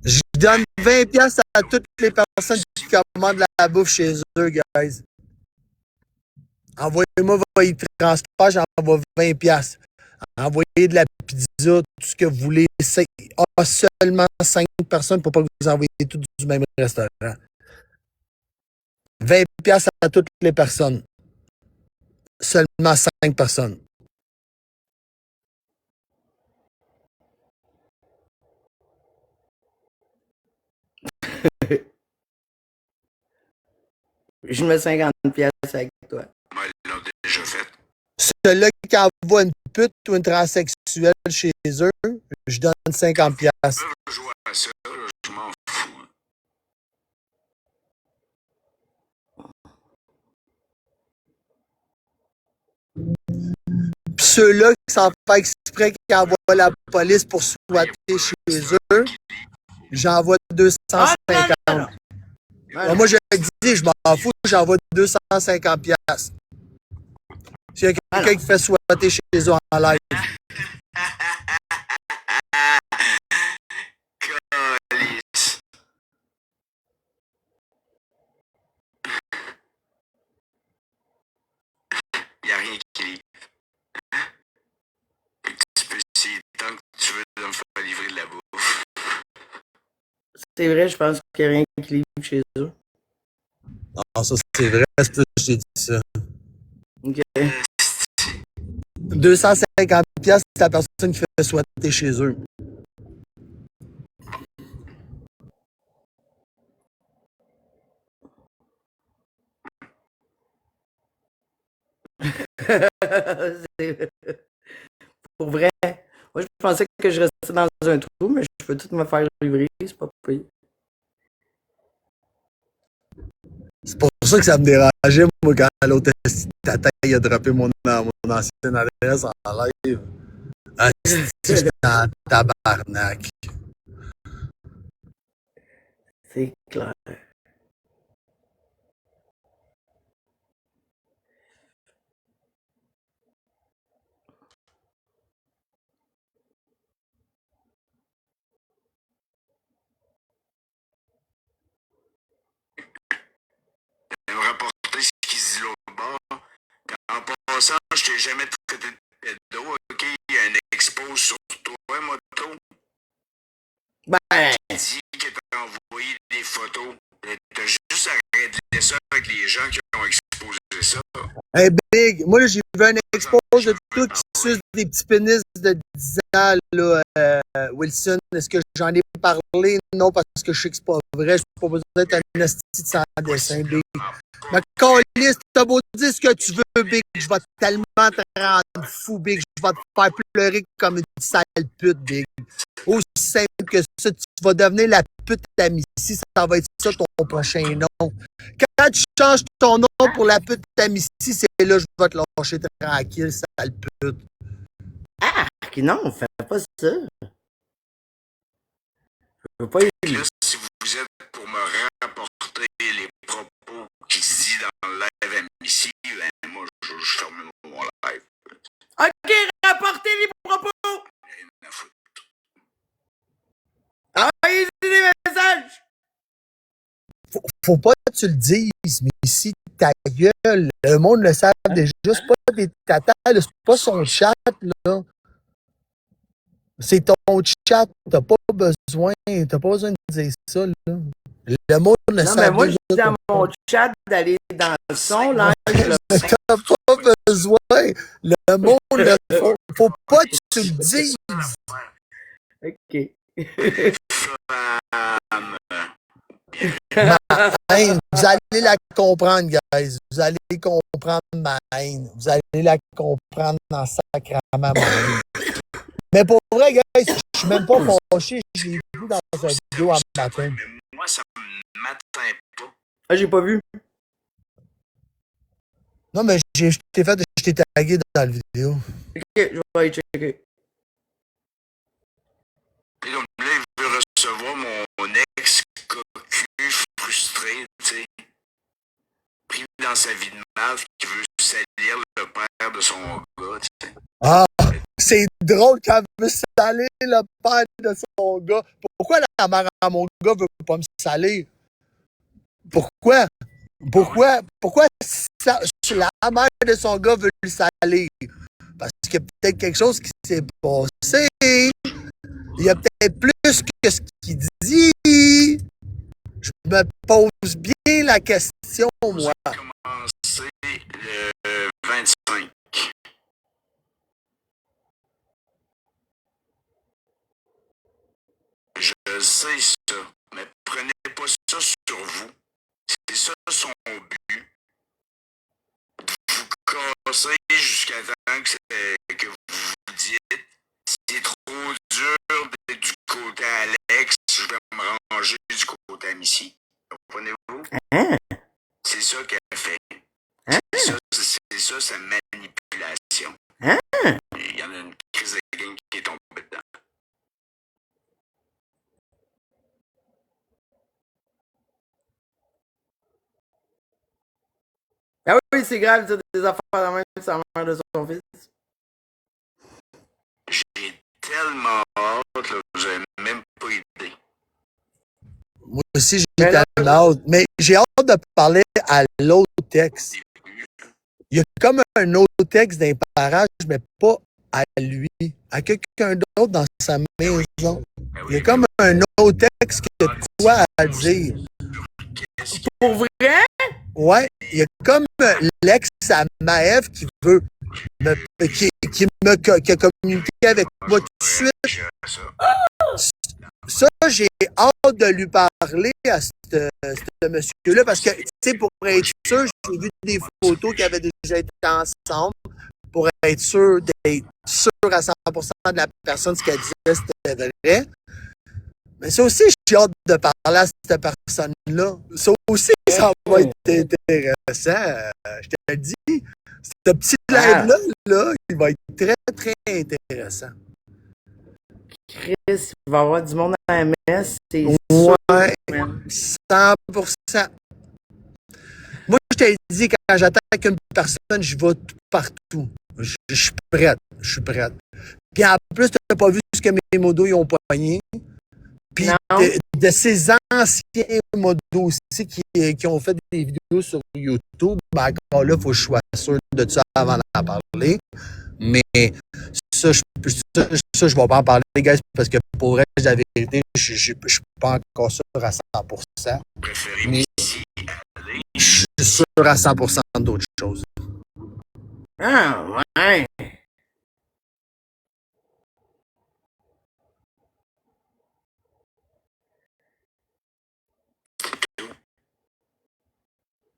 Je donne 20$ à toutes les personnes qui commandent la bouffe chez eux, guys. Envoyez-moi votre transfert, j'envoie 20$. Envoyez de la pizza, tout ce que vous voulez. C'est seulement 5 personnes pour pas que vous envoyiez tout du même restaurant. 20$ à toutes les personnes. Seulement 5 personnes. Je mets 50$ avec toi. Moi, ils l'ont déjà fait. Celui-là qui envoie une pute ou une transsexuelle chez eux, je donne 50$. Ils peuvent jouer à ça, là, je m'en fous. Puis ceux-là qui s'en font exprès, qui envoient la police pour squatter chez eux, j'envoie Ah, 250$. non, non, non. Moi, je dis, je m'en fous, j'envoie 250$. S'il y a quelqu'un qui fait squatter chez eux en live. Calice. Il n'y a rien qui livre. Tu peux essayer tant que tu veux de me faire livrer de la bouffe. C'est vrai, je pense qu'il n'y a rien qui livre chez eux. Ah, ça, c'est vrai, c'est pour ça que je t'ai dit ça. OK. 250$, c'est la personne qui fait squatter chez eux. C'est- Pour vrai. Moi, je pensais que je restais dans un trou, mais je peux tout me faire livrer, c'est pas pire. C'est pour ça que ça me dérangeait, moi, quand l'autre tata il a droppé mon ancienne adresse en live. Ah, j'étais en tabarnak. C'est clair. Elle me rapporter ce qu'il se dit l'autre bord. En passant, je t'ai jamais traité de pédo, ok? Il y a une expose sur toi, moto. Ben, Qui dit que t'as envoyé des photos. T'as juste arrêté ça avec les gens qui ont exposé ça. Hey, Big, moi, là, j'ai vu un expose de tout qui suce des petits pénis de 10 ans, là, Wilson. Est-ce que j'en ai parlé? Non, parce que je sais que c'est pas vrai. Je suis pas besoin d'être un esti de sans dessin, Big. Ma caliste, t'as beau dire ce que tu veux, Big. Je vais tellement te rendre fou, Big. Je vais te faire pleurer comme une sale pute, Big. Aussi simple que ça, tu vas devenir la pute à Missy. Ça va être ça ton prochain nom. Quand tu changes ton nom pour la pute à Missy, c'est là que je vais te lâcher tranquille, sale pute. ah, non, fais pas ça. Je veux pas y Là, si vous êtes pour me rapporter les propos qui se disent dans le live à Missy, ben moi, je ferme mon live. OK, rapportez les propos! Rien à foutre. Envoyez des messages! Faut pas que tu le dises, mais si ta gueule, le monde le savent déjà, c'est pas des tatas, là, c'est pas son chat, là. C'est ton chat, t'as pas besoin de dire ça, là. Le monde le Non, savent mais moi, je déjà. dis dans mon chat d'aller dans le son, là. T'as pas besoin. Le monde, faut pas que tu le dises. OK. Femme. Ma haine, vous allez la comprendre, guys. Vous allez comprendre ma haine. Vous allez la comprendre dans sacrament ma haine. Mais pour vrai, guys, je suis même pas fâché. Je l'ai vu dans sa vidéo en matin. Mais moi, ça m'atteint pas. Ah, j'ai pas vu. Non, mais je t'ai tagué dans la vidéo. OK, je vais aller checker. Et donc là, il veut recevoir mon ex cocu frustré, tu sais. Pris dans sa vie de merde, qui veut salir le père de son gars, tu sais. Ah, c'est drôle qu'elle veut salir le père de son gars. Pourquoi la mère à mon gars veut pas me salir? Pourquoi? Pourquoi la mère de son gars veut le salir? Parce qu'il y a peut-être quelque chose qui s'est passé. Il y a peut-être plus que ce qu'il dit. Je me pose bien la question, moi. Commencer le 25. Je sais ça, mais prenez pas ça sur vous. C'est ça son but. Vous cassez jusqu'à temps que vous vous dites c'est trop dur d'être du côté Alex, je vais me ranger du côté Missy. Comprenez-vous? Hein? C'est ça qu'elle fait. Hein? C'est ça sa manipulation. Hein? Il y en a une crise de game qui est tombée dedans. Ah oui, c'est grave de dire des affaires de même sur la mère de son fils. J'ai tellement hâte, là, vous avez même pas idée. Moi aussi, j'ai Mais là, tellement hâte. Mais j'ai hâte de parler à l'autre texte. Il y a comme un autre texte d'un parage, mais pas à lui, à quelqu'un d'autre dans sa maison. Il y a comme un autre texte qui a de quoi à dire. pour vrai? Ouais, il y a comme l'ex à Maëv qui veut qui a communiqué avec moi tout de suite. Ça, j'ai hâte de lui parler à ce monsieur-là parce que, tu sais, pour être sûr, j'ai vu des photos qui avaient déjà été ensemble pour être sûr d'être sûr à 100% de la personne, ce qu'elle disait, c'était vrai. Mais ça aussi, j'ai hâte de parler à cette personne-là. Ça aussi, ça va être intéressant. Je te le dis, ce petit live-là, là, il va être très, très intéressant. Chris, il va y avoir du monde à la messe, c'est sûr. Ouais, Man. 100%. Moi, je t'ai dit, quand j'attaque une personne, je vais partout. Je suis prête. Je suis prête. Puis en plus, tu n'as pas vu ce que mes modos ils ont poigné. Puis Non. de ces anciens modos aussi qui ont fait des vidéos sur YouTube, ben encore là, il faut que je sois sûr de ça avant d'en parler. Mais ça, je vais pas en parler, guys, parce que pour vrai, la vérité, je suis pas encore sûr à 100%. Mais je suis sûr à 100% d'autres choses. Ah, ouais.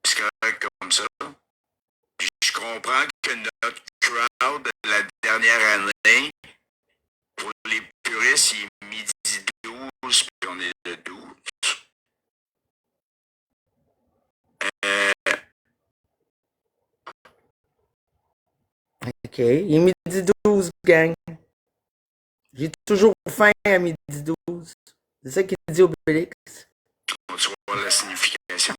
C'est correct comme ça. Puis je comprends que notre crowd de la dernière année, pour les puristes, il est midi 12, puis on est le 12. OK. Il est midi 12, gang. J'ai toujours faim à midi 12. C'est ça qu'il dit au Obélix. On va voir la signification.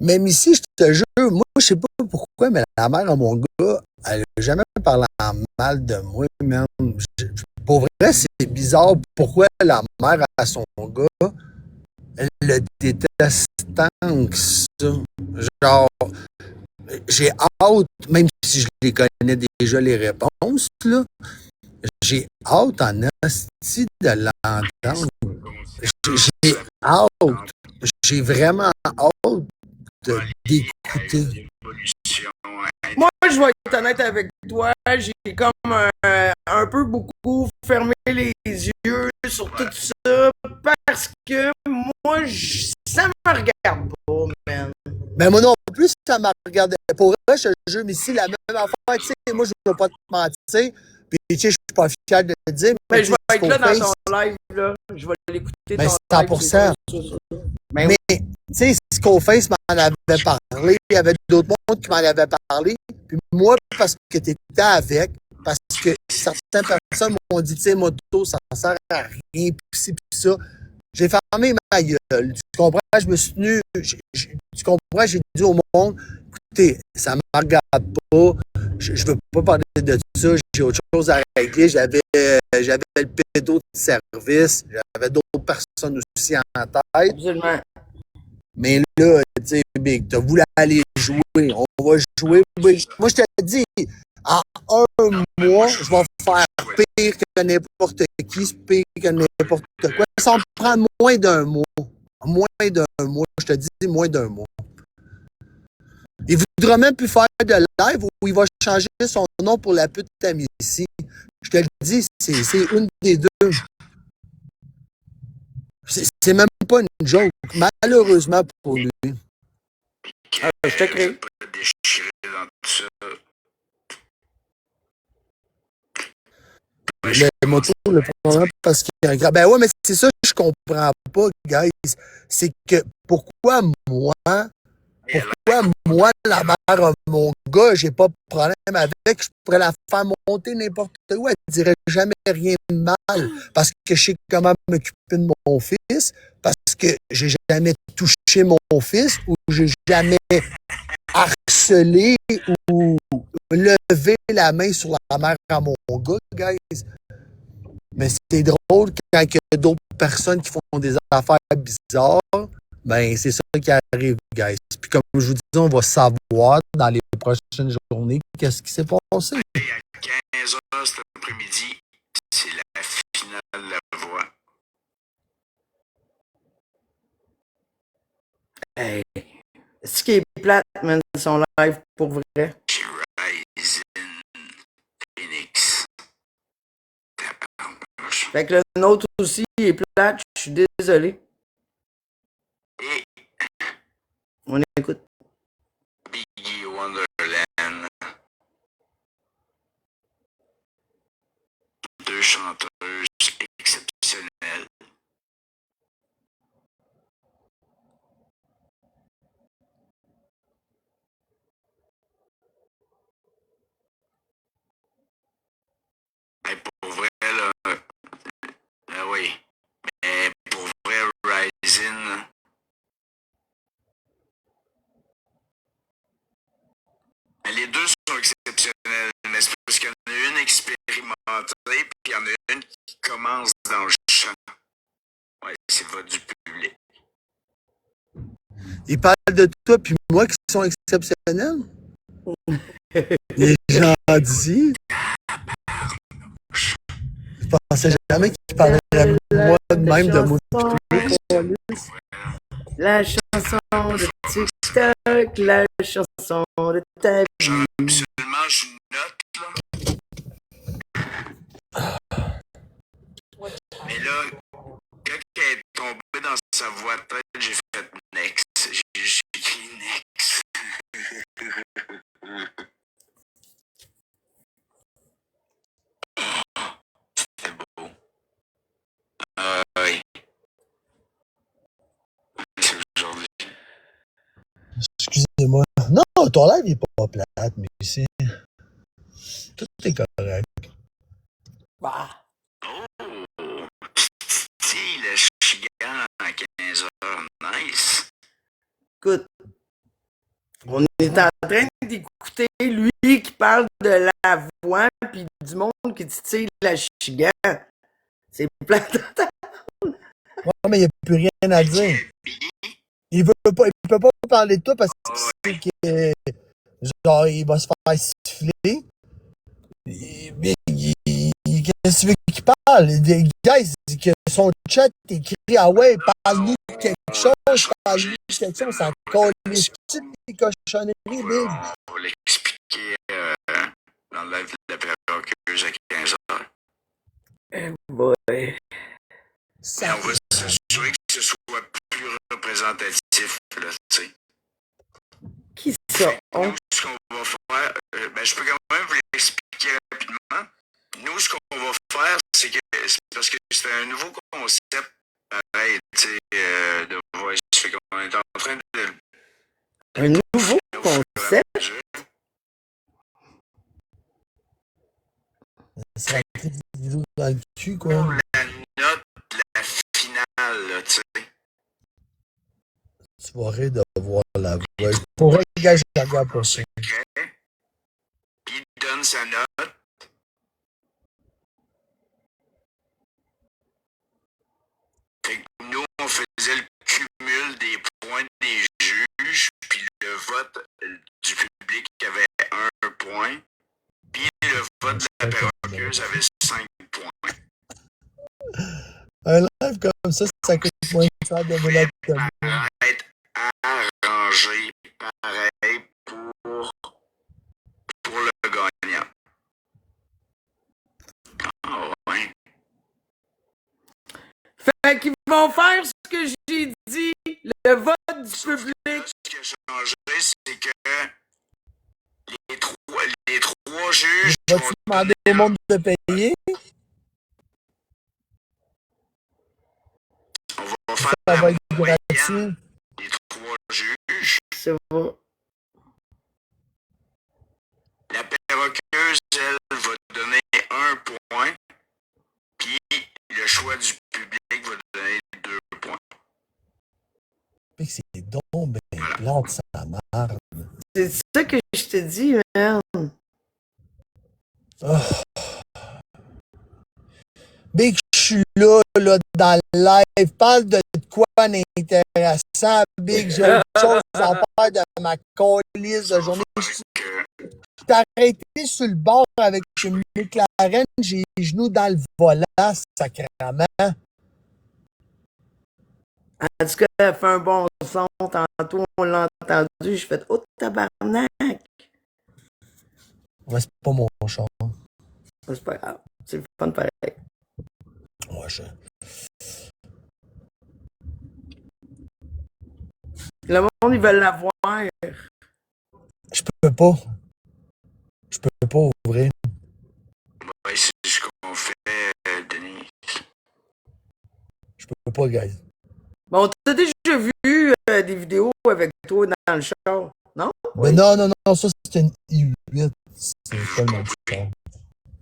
Même ici, je te jure, moi, je sais pas pourquoi, mais la mère de mon gars, elle a jamais parlé en mal de moi, man. Pour vrai, c'est bizarre pourquoi la mère à son gars, elle le déteste tant que ça. Genre, j'ai hâte, même si je les connais déjà les réponses, là, j'ai hâte en asti de l'entendre. J'ai hâte. J'ai vraiment hâte d'écouter. Moi, je vais être honnête avec toi. J'ai comme un peu beaucoup fermé les yeux sur tout ça parce que moi, ça me regarde pas, man. Mais moi non plus, ça m'a regardé. Pour vrai, je te jure, mais ici, la même affaire, tu sais, moi, je ne veux pas te mentir. Puis, tu sais, je suis pas fier de le dire. Mais Mais je vais être là dans face, ton live, là. Je vais l'écouter mais ton 100%. live. Mais, tu sais, Scoface m'en avait parlé. Il y avait d'autres mondes qui m'en avaient parlé. Puis moi, parce que tu étais avec, parce que certaines personnes m'ont dit, tu sais, moto, ça ne sert à rien, puis ci, puis ça. J'ai fermé ma gueule. Tu comprends? Je me suis tenu. Tu comprends? J'ai dit au monde, écoutez, ça ne me regarde pas. Je ne veux pas parler de ça. J'ai autre chose à régler. J'avais le pédo de service. J'avais d'autres personnes aussi en tête. Absolument. Mais là, tu sais, Big, t'as voulu aller jouer. On va jouer. Big. Moi, je te dis, en un mois, je vais faire pire que n'importe qui, pire que n'importe quoi. Ça me prend moins d'un mois. Moins d'un mois. Je te dis, moins d'un mois. Il voudra même plus faire de live où il va changer son nom pour la pute ici. Je te le dis, c'est une des deux. C'est même pas une joke, malheureusement pour lui. Ah, je te crée. Pas déchiré dans tout ça. Le moto, le problème, parce qu'il y a un grand. Ben ouais, mais c'est ça que je comprends pas, guys. C'est que pourquoi moi, la mère a mon gars, j'ai pas de problème avec, je pourrais la faire monter n'importe où, elle dirait jamais rien de mal. Parce que je sais comment m'occuper de mon fils, parce que j'ai jamais touché mon fils, ou j'ai jamais harcelé ou levé la main sur la mère à mon gars, guys. Mais c'est drôle quand il y a d'autres personnes qui font des affaires bizarres, ben c'est ça qui arrive, guys. Puis comme je vous disais, on va savoir dans les prochaines journées qu'est-ce qui s'est passé. À 15h cet après-midi, c'est la finale de La Voix. Hey. Ce qui est plate, man, son live pour vrai. Rising Phoenix. Fait que le nôtre aussi est plate, je suis désolé. Et On écoute. Biggie Wonderland. Deux chanteuses exceptionnelles. Mais pour vrai, là, ah oui, mais pour vrai, Rising, les deux sont exceptionnels, mais c'est parce qu'il y en a une expérimentée, puis il y en a une qui commence dans le chant. Ouais, c'est votre du public. Ils parlent de toi puis moi qui sont exceptionnels. Les gens d'ici. Je pensais jamais qu'ils parlaient de moi de même de moi. La chanson de TikTok, la chanson de ta vie. Absolument, je note, là. Mais là, quand elle est tombée dans sa voix de tête, j'ai fait next. J'ai écrit next. C'est beau. Oui. C'est aujourd'hui. Excusez-moi. Non, ton live n'est pas plate, mais ici. Tout est correct. Bah. Oh! Si, le chigan à 15h. Nice. Écoute, on est en train d'écouter lui qui parle de la voix puis du monde qui titille la chigan. C'est plate. Ouais, mais il n'y a plus rien à dire. Il peut pas parler de toi parce qu'il sait que genre, il va se faire siffler. Qu'est-ce que tu veux qu'il parle? Les guys, que son chat écrit ah ouais, parle-nous de quelque chose, parle-nous de quelque chose, ça colle les petites cochonneries, Big. On va l'expliquer dans le live de la perroqueuse à 15h. Ouais. Mais on va s'assurer que ce soit plus représentatif, là, tu sais. Qui ça? Nous, ce qu'on va faire, ben, je peux quand même vous l'expliquer rapidement. Nous, ce qu'on va faire, c'est que c'est parce que c'est un nouveau concept, pareil, tu sais, de voice. Fait qu'on est en train de. Un nouveau concept? Ça a été dans le cul, quoi. La note, la finale, là, tu soirée de voir La Voix. Pour gars, je regarde pas ça. secret, puis il donne sa note. Fait que nous, on faisait le cumul des points des juges, puis le vote du public avait 1 point, puis le vote de la perroqueuse avait 5 points. Un live comme ça coûte moins cher de la commune. Être arrangé pareil pour le gagnant. Ah ouais. Fait qu'ils vont faire ce que j'ai dit, le vote du public. Ce qui a changé, c'est que les trois juges Vas-tu vont demander au monde de payer? on va faire Ça la va être moyenne gratuit. des 3 juges. C'est bon. La perroqueuse, elle, va donner 1 point, puis le choix du public va donner 2 points. Fait que c'est donc ben plate, ça marre. C'est ça que je te dis, man. Oh. Big, je suis là, dans le live. Parle de quoi d'intéressant, Big. J'ai autre chose à faire de ma colisse de journée. Je suis arrêté sur le bord avec une McLaren. J'ai les genoux dans le volant, sacrément. En tout cas, elle fait un bon son. Tantôt, on l'a entendu. J'ai fait « Oh, tabarnak! » Ouais, c'est pas mon char. C'est pas grave. C'est le fun pareil. Ouais, Le monde, ils veulent la voir. je peux pas. Je peux pas ouvrir. Ouais, c'est ce qu'on fait, Denis. Je peux pas, guys. Bon, t'as déjà vu des vidéos avec toi dans le char, non? Mais non, ça c'est une i8. C'est pas le même char.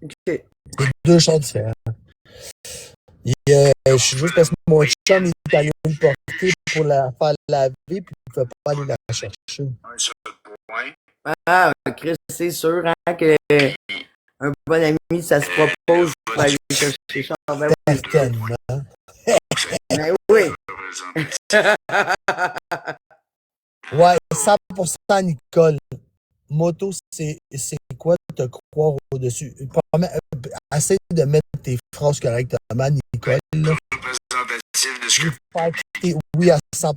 OK. C'est 2 chars différents. Et, je suis juste parce que mon chum est allé me porter pour la faire laver, puis il ne peut pas aller la chercher. Un seul point. Ah, Chris, c'est sûr hein, que un bon ami, ça se propose pour aller chercher le char. Ben oui. Certainement. Ben oui. Ouais, 100% Nicole. Moto, c'est quoi te croire au-dessus? Essaye de mettre tes phrases correctement, Nicole. Là. Représentatif de ce que Oui, à 100%.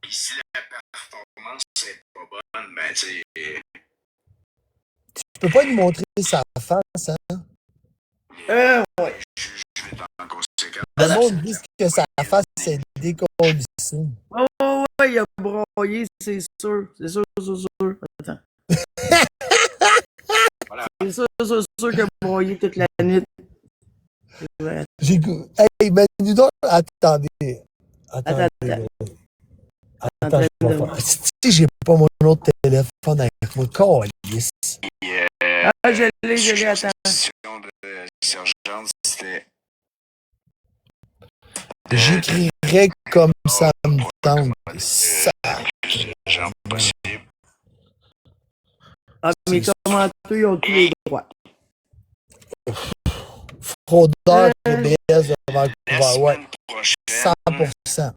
puis si la performance n'est pas bonne, ben tu sais, Tu peux pas lui montrer sa face, hein? Ouais. je vais être en conséquence. Le monde dit que sa face est décollissée. Oh, ouais, il a broyé, c'est sûr. C'est sûr. Attends. Voilà. C'est sûr qu'il a broyé toute la nuit. Ouais, Hey, ben, dis donc, attendez. Attends. Attends, je vais faire. Si j'ai pas mon autre téléphone avec moi, câlisse. Ah, je l'ai, attends. La question de sergente, c'était J'écrirais comme ça me tente. Ça. genre possible. Ah, mes commentaires, ils ont tous les droits. Fraudeur PBS de La Vancouver, ouais. semaine prochaine, 100%.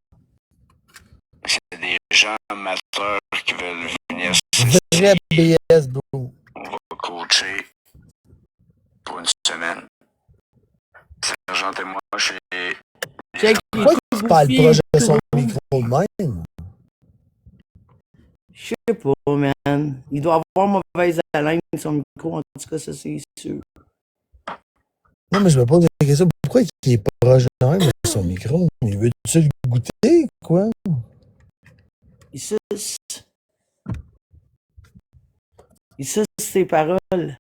c'est des gens amateurs qui veulent venir Vrai BS, bro. on va coacher pour une semaine. Sergente et moi, chez Check, Pourquoi il parle proche de son micro de même? Je sais pas, man. Il doit avoir mauvaise haleine son micro, en tout cas, ça c'est sûr. Non, mais je me pose la question, pourquoi il est proche de même de son micro? Il veut-tu le goûter, quoi? Il suce ses paroles.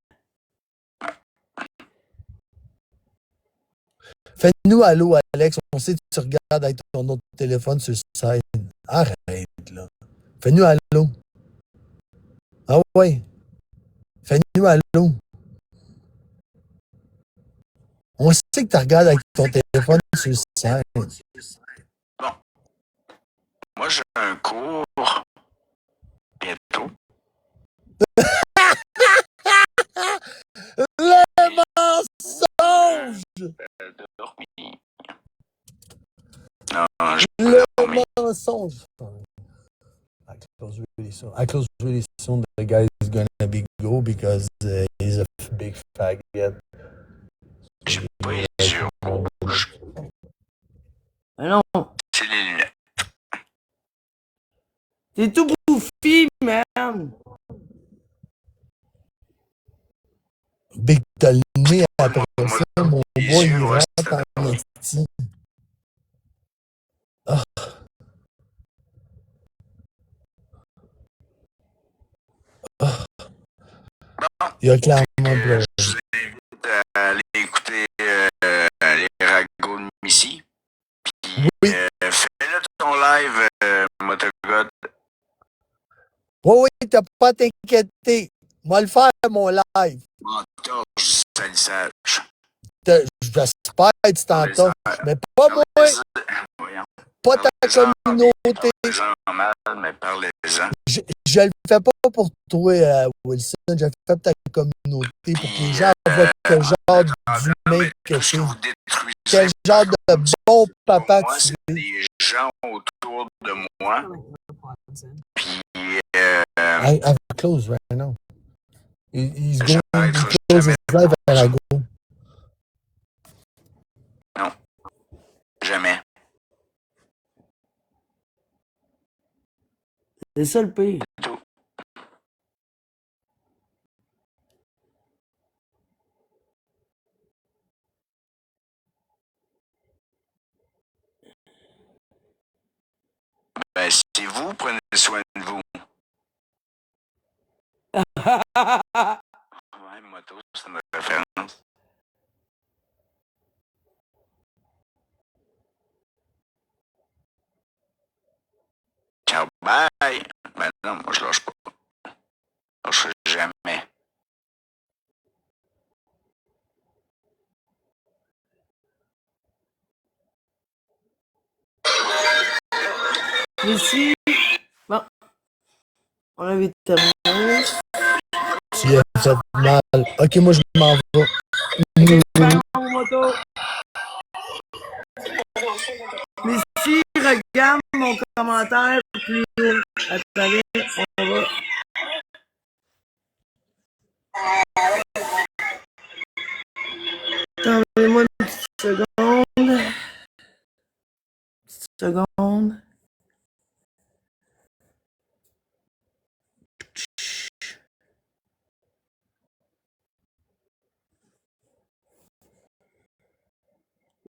Fais-nous allô, Alex. On sait que tu regardes avec ton autre téléphone sur le site. Arrête, là. Fais-nous allô. Ah ouais. Fais-nous allô. On sait que tu regardes avec ton téléphone sur le site. Bon. Moi, j'ai un cours bientôt. Le mensonge! Dormi. Non, j'ai Le pas dormi. mensonge! I close really soon. The guy is gonna be go because he's a big faggot. J'ai pas les yeux rouges. Ah non, C'est les lunettes. t'es tout bouffi, man. Big t'as le nez après Moi, ça, mon les boy, yeux, il ouais, rentre ça en donne. esti. Ah, Bon, il a fait clairement que pleuré. je vous invite à aller écouter les ragots de Missy. Puis Oui, fais-le ton live, Motogod. oui, t'as pas à t'inquiéter. Moi le faire, mon live. Mentor du salissage. J'espère que tu Parlez-en. t'entorches, mais pas moi, Voyons. pas ta Parlez-en bien, communauté. parlez-en mal, mais parlez-en. Je le fais pas pour toi, Wilson. Je le fais pour ta communauté, pour que les Puis, gens voient quel genre attendant, d'humain que tout ce que t'es. vous détruisez, Quel genre de bon papa moi, tu c'est es. des gens autour de moi. Puis, I have close right now. He's going to j'arrêterai close jamais his live pour at ça. I go. Non, jamais. C'est ça le pire. Tout. Ben, c'est vous, prenez soin de vous. Ouais, moto, c'est une référence. Ciao, bye. Ben non, moi, je lâche pas. Je lâcherai jamais. Ici, bon, on avait terminé. Tu as fait mal. Ok, moi je m'en vais. Super mon moto. Mais si, regarde mon commentaire plus haut. Attendez, on va. Attendez-moi une petite seconde. Petite seconde.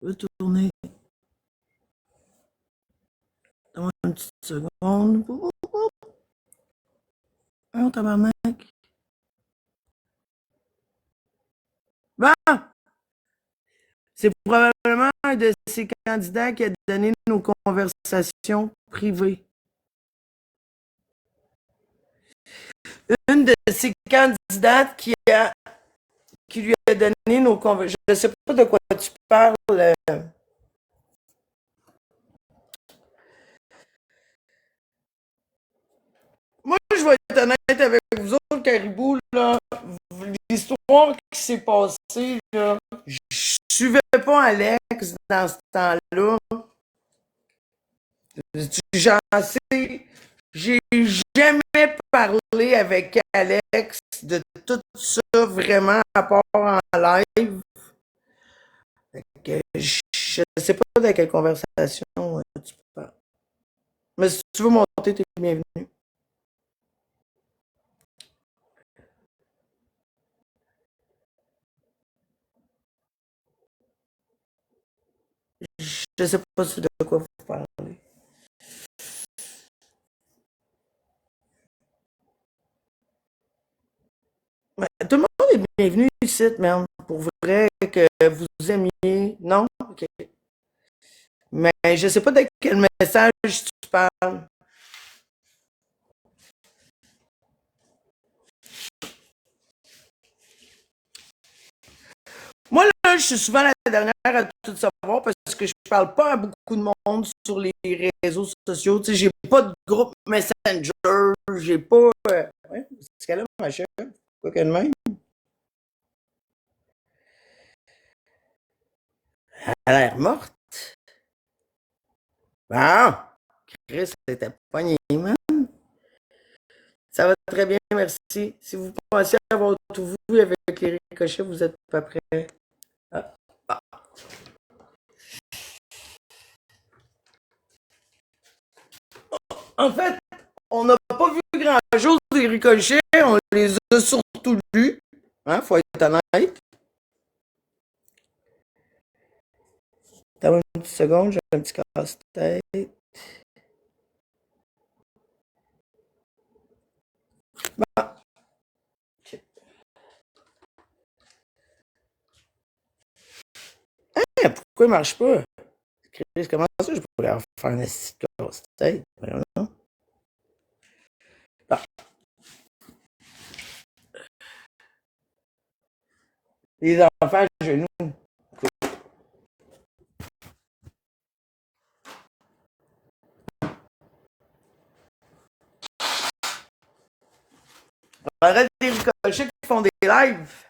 Retourner. Donne-moi une petite seconde. Un tabarnak. Bon! C'est probablement un de ces candidats qui a donné nos conversations privées. Une de ces candidates qui lui a donné nos conversations. Je ne sais pas de quoi tu parles. Moi, je vais être honnête avec vous autres, Caribou, là. L'histoire qui s'est passée, là, je suivais pas Alex dans ce temps-là. J'en sais, j'ai jamais parlé avec Alex de tout ça vraiment à part en live. Je ne sais pas de quelle conversation tu parles. Mais si tu veux monter, t'es bienvenu. Je ne sais pas de quoi vous parlez. Ouais, tout le monde est bienvenu ici, man. Pour vrai que vous aimiez. Non? OK. Mais je ne sais pas de quel message tu parles. Moi, là, je suis souvent la dernière à tout savoir parce que je parle pas à beaucoup de monde sur les réseaux sociaux. Tu sais, j'ai pas de groupe Messenger, j'ai pas. Ouais, c'est qu'elle a ma chère. Quoi qu'elle même. Elle a l'air morte. Bon, Chris, c'était pogné, man. Ça va très bien, merci. Si vous pensez avoir tout vu avec les ricochets, vous êtes pas prêts. Ah. Ah. En fait, on n'a pas vu grand-chose des ricochets, on les a surtout lus. Hein, faut être honnête. Attends une petite seconde, j'ai un petit casse-tête. Bon. Hein, pourquoi il marche pas? Chris, comment ça, je pourrais en faire un petit casse-tête? Voyons donc. Bon. Les enfants à genoux. Arrête des ricochets qui font des lives.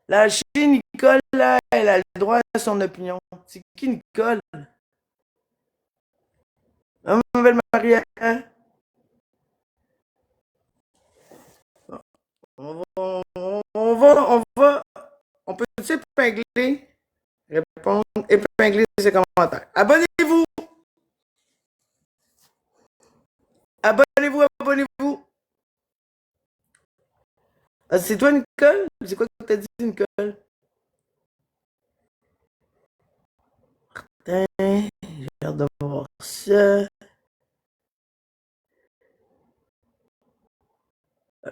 La Chine, Nicole, là, elle a le droit à son opinion. C'est qui, Nicole? Ma nouvelle Maria, hein? On peut-tu épingler? Répondre, épingler ses commentaires. Abonnez-vous! Abonnez-vous, abonnez-vous! Ah, c'est toi, Nicole? C'est quoi que t'as dit, Nicole? Putain, j'ai hâte de voir ça.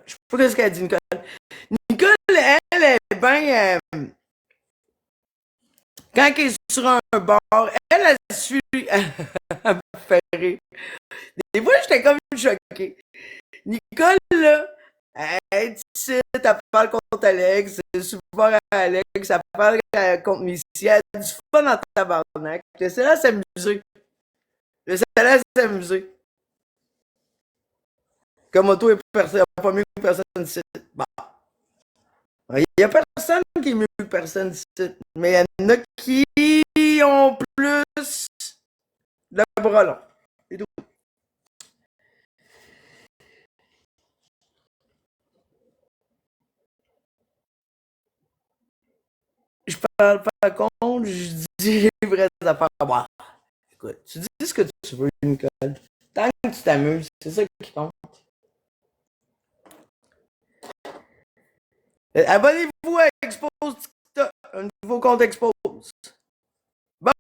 Je sais pas ce qu'elle dit, Nicole. Nicole, elle est bien. Quand elle est sur un bar, elle suit. Elle me fait rire. Des fois, j'étais comme choqué. Nicole, là, elle est ici, elle parle contre Alex, c'est super à Alex, elle parle contre Missy, elle a du fun dans tabarnak. C'est là s'amuser. C'est là s'amuser. Comme auto et personne, pas mieux que personne ici. Bah. Il n'y a personne qui est mieux que personne ici. Mais il y en a qui ont plus de bras longs. C'est tout. Je parle pas contre, je dis les vraies affaires. Bon, écoute, tu dis ce que tu veux, Nicole. Tant que tu t'amuses, c'est ça qui compte. Abonnez-vous à Expose TikTok, un nouveau compte Expose. Bon.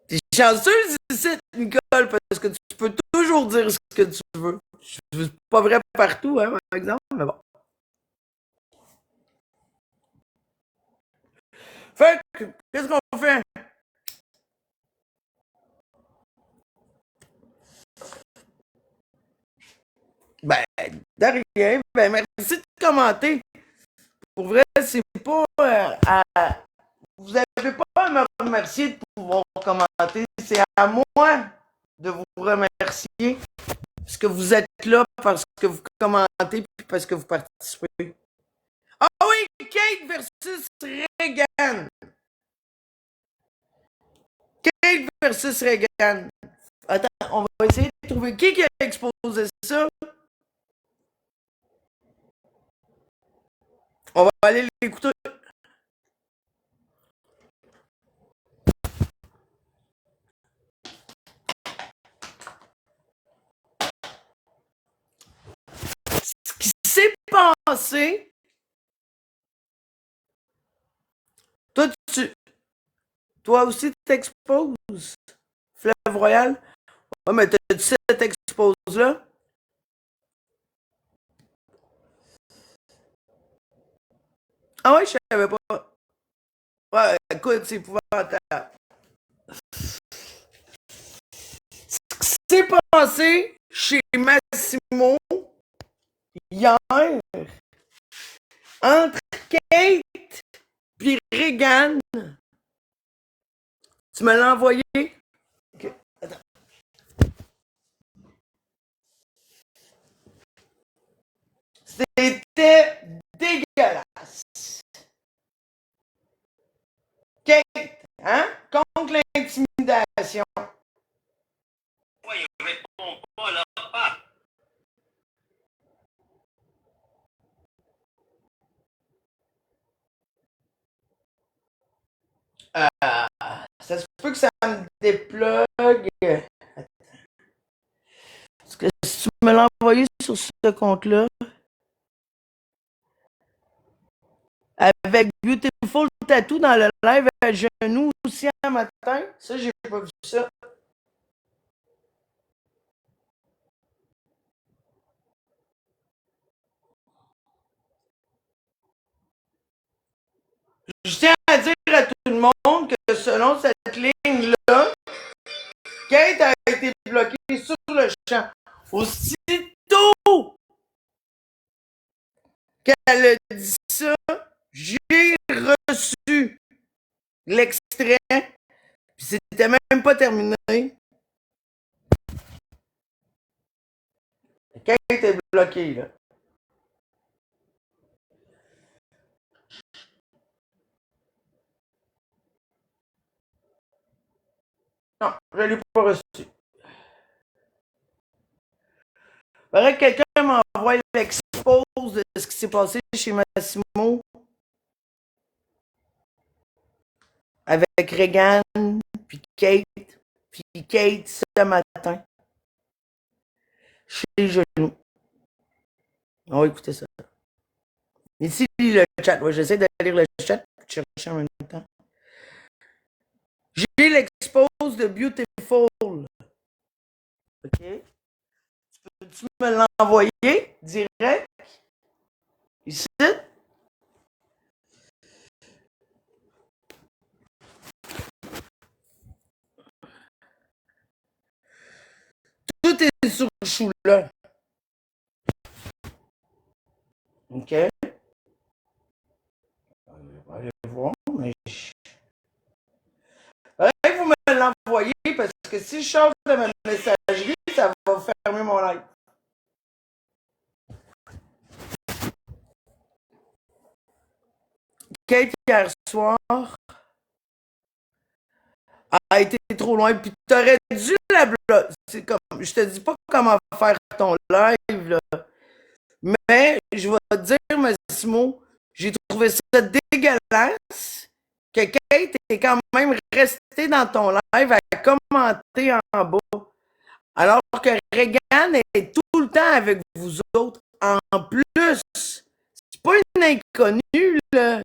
T'es chanceuse ici, Nicole, parce que tu peux toujours dire ce que tu veux. C'est pas vrai partout, hein, par exemple, mais bon. Fait que, qu'est-ce qu'on fait? Ben, de rien. Ben, merci de commenter. Pour vrai, c'est pas vous n'avez pas à me remercier de pouvoir commenter. C'est à moi de vous remercier. Parce que vous êtes là, parce que vous commentez, puis parce que vous participez. Ah oui, Kate versus Reagan. Kate versus Reagan. Attends, on va essayer de trouver qui a exposé ça. On va aller l'écouter. Ce qui s'est passé. Toi aussi, t'exposes. Fleuve Royal. Ouais, mais t'as-tu cette expose-là? Ah ouais, je savais pas. Ouais, écoute, c'est épouvantable. Ce qui s'est passé chez Massimo, hier entre Kate puis Regan. Tu me l'as envoyé? Ok, attends. C'était dégueulasse. Kate, hein? Contre l'intimidation. Pourquoi il répond pas là? Pas. Ça se peut que ça me déplugue. Parce que si tu me l'as envoyé sur ce compte-là, avec Beautiful Tattoo dans le live à genoux aussi un matin, ça, j'ai pas vu ça. Je tiens à dire à tout le monde que selon cette ligne-là, Kate a été bloquée sur le champ. Aussitôt qu'elle a dit ça, j'ai reçu l'extrait, puis c'était même pas terminé. Kate est bloquée, là. Non, je ne l'ai pas reçu. Il faudrait que quelqu'un m'envoie l'expose de ce qui s'est passé chez Massimo avec Regan, puis Kate ce matin, chez les genoux. On va écouter ça. Ici, le chat. Ouais, j'essaie de lire le chat, je cherche en même temps. J'ai l'expose de Beautiful. OK? Peux-tu me l'envoyer direct? Ici? Tout est sur le chou là. OK? On va aller voir, mais... vous me l'envoyez parce que si je change de ma messagerie, ça va fermer mon live. Kate, hier soir, a été trop loin, puis t'aurais dû la bloquer. C'est comme, je te dis pas comment faire ton live, là. Mais je vais te dire, Massimo, j'ai trouvé ça dégueulasse que Kate est quand même restée dans ton live à commenter en bas. Alors que Regan est tout le temps avec vous autres. En plus, c'est pas une inconnue, là.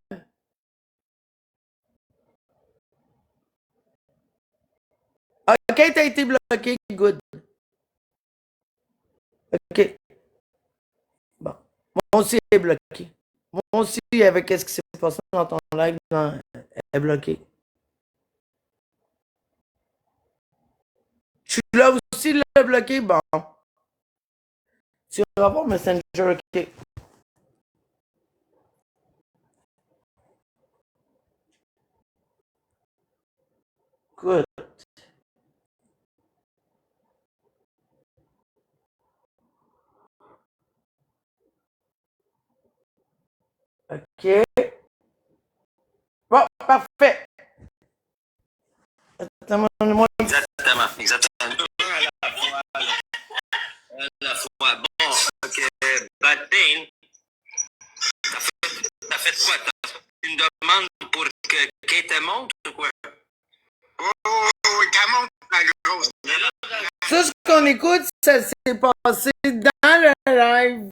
OK, t'as été bloqué, good. OK. Bon. Moi aussi est bloqué. Moi aussi, avec ce qui s'est passé dans ton live, est bloqué. Je suis là aussi, le bloqué. Bon. Tu vas voir Messenger, OK. Good. OK. Bon, parfait. Attends-moi. Exactement, exactement. À la fois. Bon, ok. Batin, t'as fait quoi? T'as fait une demande pour que Kate monte ou quoi? Oh, qu'elle monte la grosse. Ça, ce qu'on écoute, ça s'est passé dans le live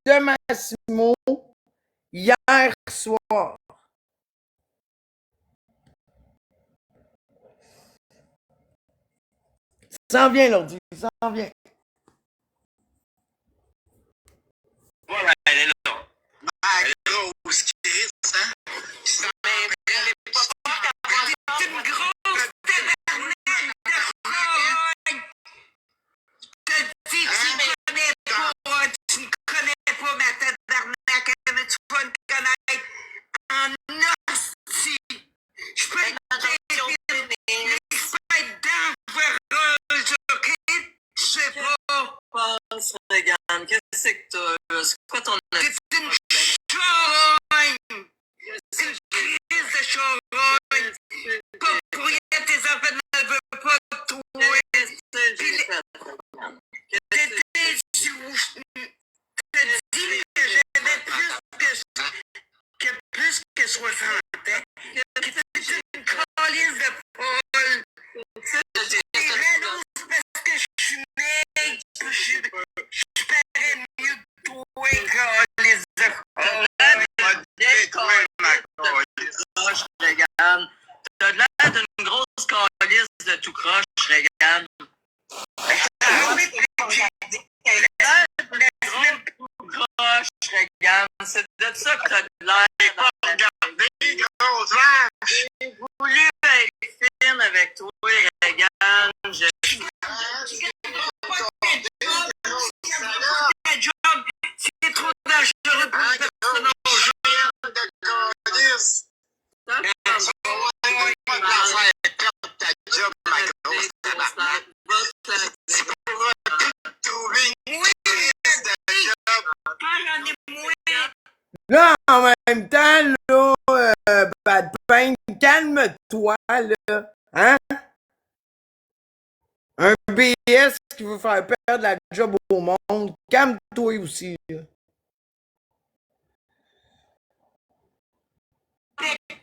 de Massimo hier soir. Ça s'en vient, l'ordi. Ça s'en vient. Voilà, elle est là. La grosse crise, hein? Mais elle est pas forte d'avoir une grosse tabarnak de frogne. Te dis, tu me connais pas, tu me connais pas. passe, Regan? Qu'est-ce que t'as, là? C'est quoi ton C'est une charogne! C'est une crise de charogne! Pas pour rien, tes enfants ne veulent pas de toi! T'as dit que j'avais plus que 60 ans, que c'est une calice de folle! T'es jalouse parce que je suis maigre, je parais mieux que toi, calice de folle! Regarde. T'as l'air d'une grosse calice de tout croche, regarde. C'est de ça que t'as de l'air. J'ai voulu être fine avec toi, regarde. C'est trop dangereux pour une personne au jeu. Là, en même temps, là, Bad Pain, calme-toi, là. Hein? Un BS qui veut faire perdre la job au monde, calme-toi aussi, là.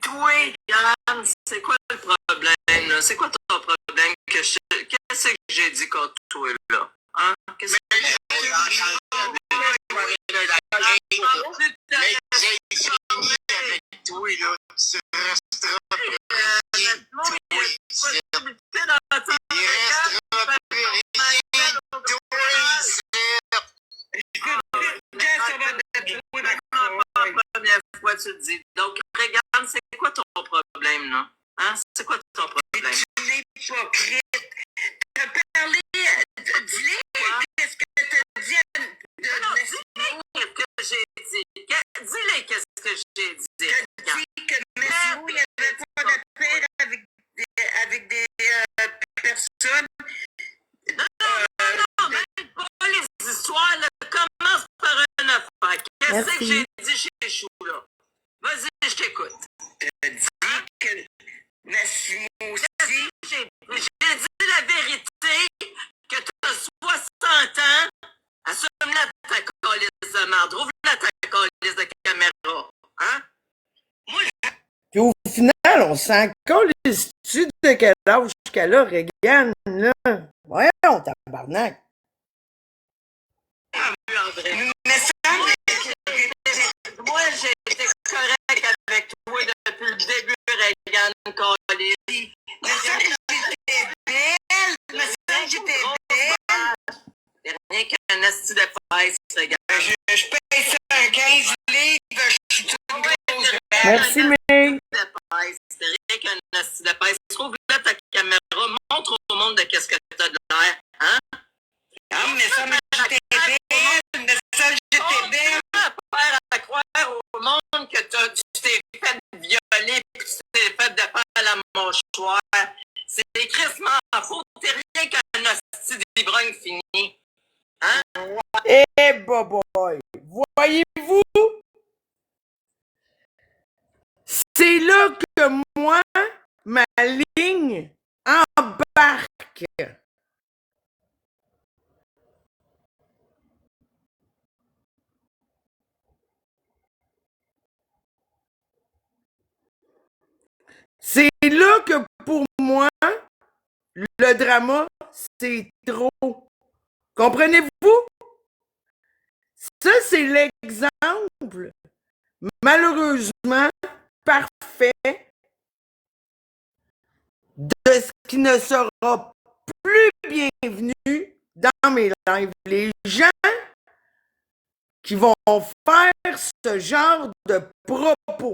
Toi, Yann, c'est quoi le problème, là? C'est quoi ton problème? Qu'est-ce que j'ai dit contre toi, là? Hein? Qu'est-ce que j'ai dit? J'ai fini avec toi, là. Tu resteras plus rien. Il restera plus rien. La première fois, tu te dis. Donc, regarde, c'est quoi ton problème, là? Hein? C'est quoi ton problème? Tu n'es hypocrite. T'as parlé, dis-le, qu'est-ce que t'as dit? Non, dis-les ce que j'ai dit. Dis-les qu'est-ce que j'ai dit. T'as dit que Massimo, il n'y avait pas d'affaire avec des personnes. Non, même pas les histoires, là. Commence par une affaire. Qu'est-ce que j'ai dit chez Chou, là? Vas-y, je t'écoute. T'as dit que Massimo aussi. J'ai dit la vérité, que t'as 60 ans. Assume-la ta calice de merde. Ouvre-la ta calice de caméra. Hein? Puis au final, on s'en calisse-tu de quel âge qu'elle a, Regan, là? Voyons, tabarnak. Mais ça, Moi, j'ai été correct avec toi depuis le début, Regan Calice. mais ça, j'étais belle. Mais ça, j'étais belle. Rien qu'un asti de presse, Regan. Je paye 115 livres, je suis toute une grosse belle. Merci, May. C'est rien qu'un asti de presse. Trouve-la ta caméra, montre au monde de qu'est-ce que t'as de l'air. Hein? Ah, mais ça, j'étais belle. Mais ça, j'étais belle. Faire à croire au monde que tu t'es fait violer et que tu t'es fait de faire la mâchoire. C'est crissement faux. T'es rien qu'un hostie d'ivrogne fini. Hein? Eh, boy! Voyez-vous? C'est là que moi, ma ligne embarque. C'est là que pour moi, le drama, c'est trop. Comprenez-vous? Ça, c'est l'exemple, malheureusement, parfait de ce qui ne sera plus bienvenu dans mes lives. Les gens qui vont faire ce genre de propos.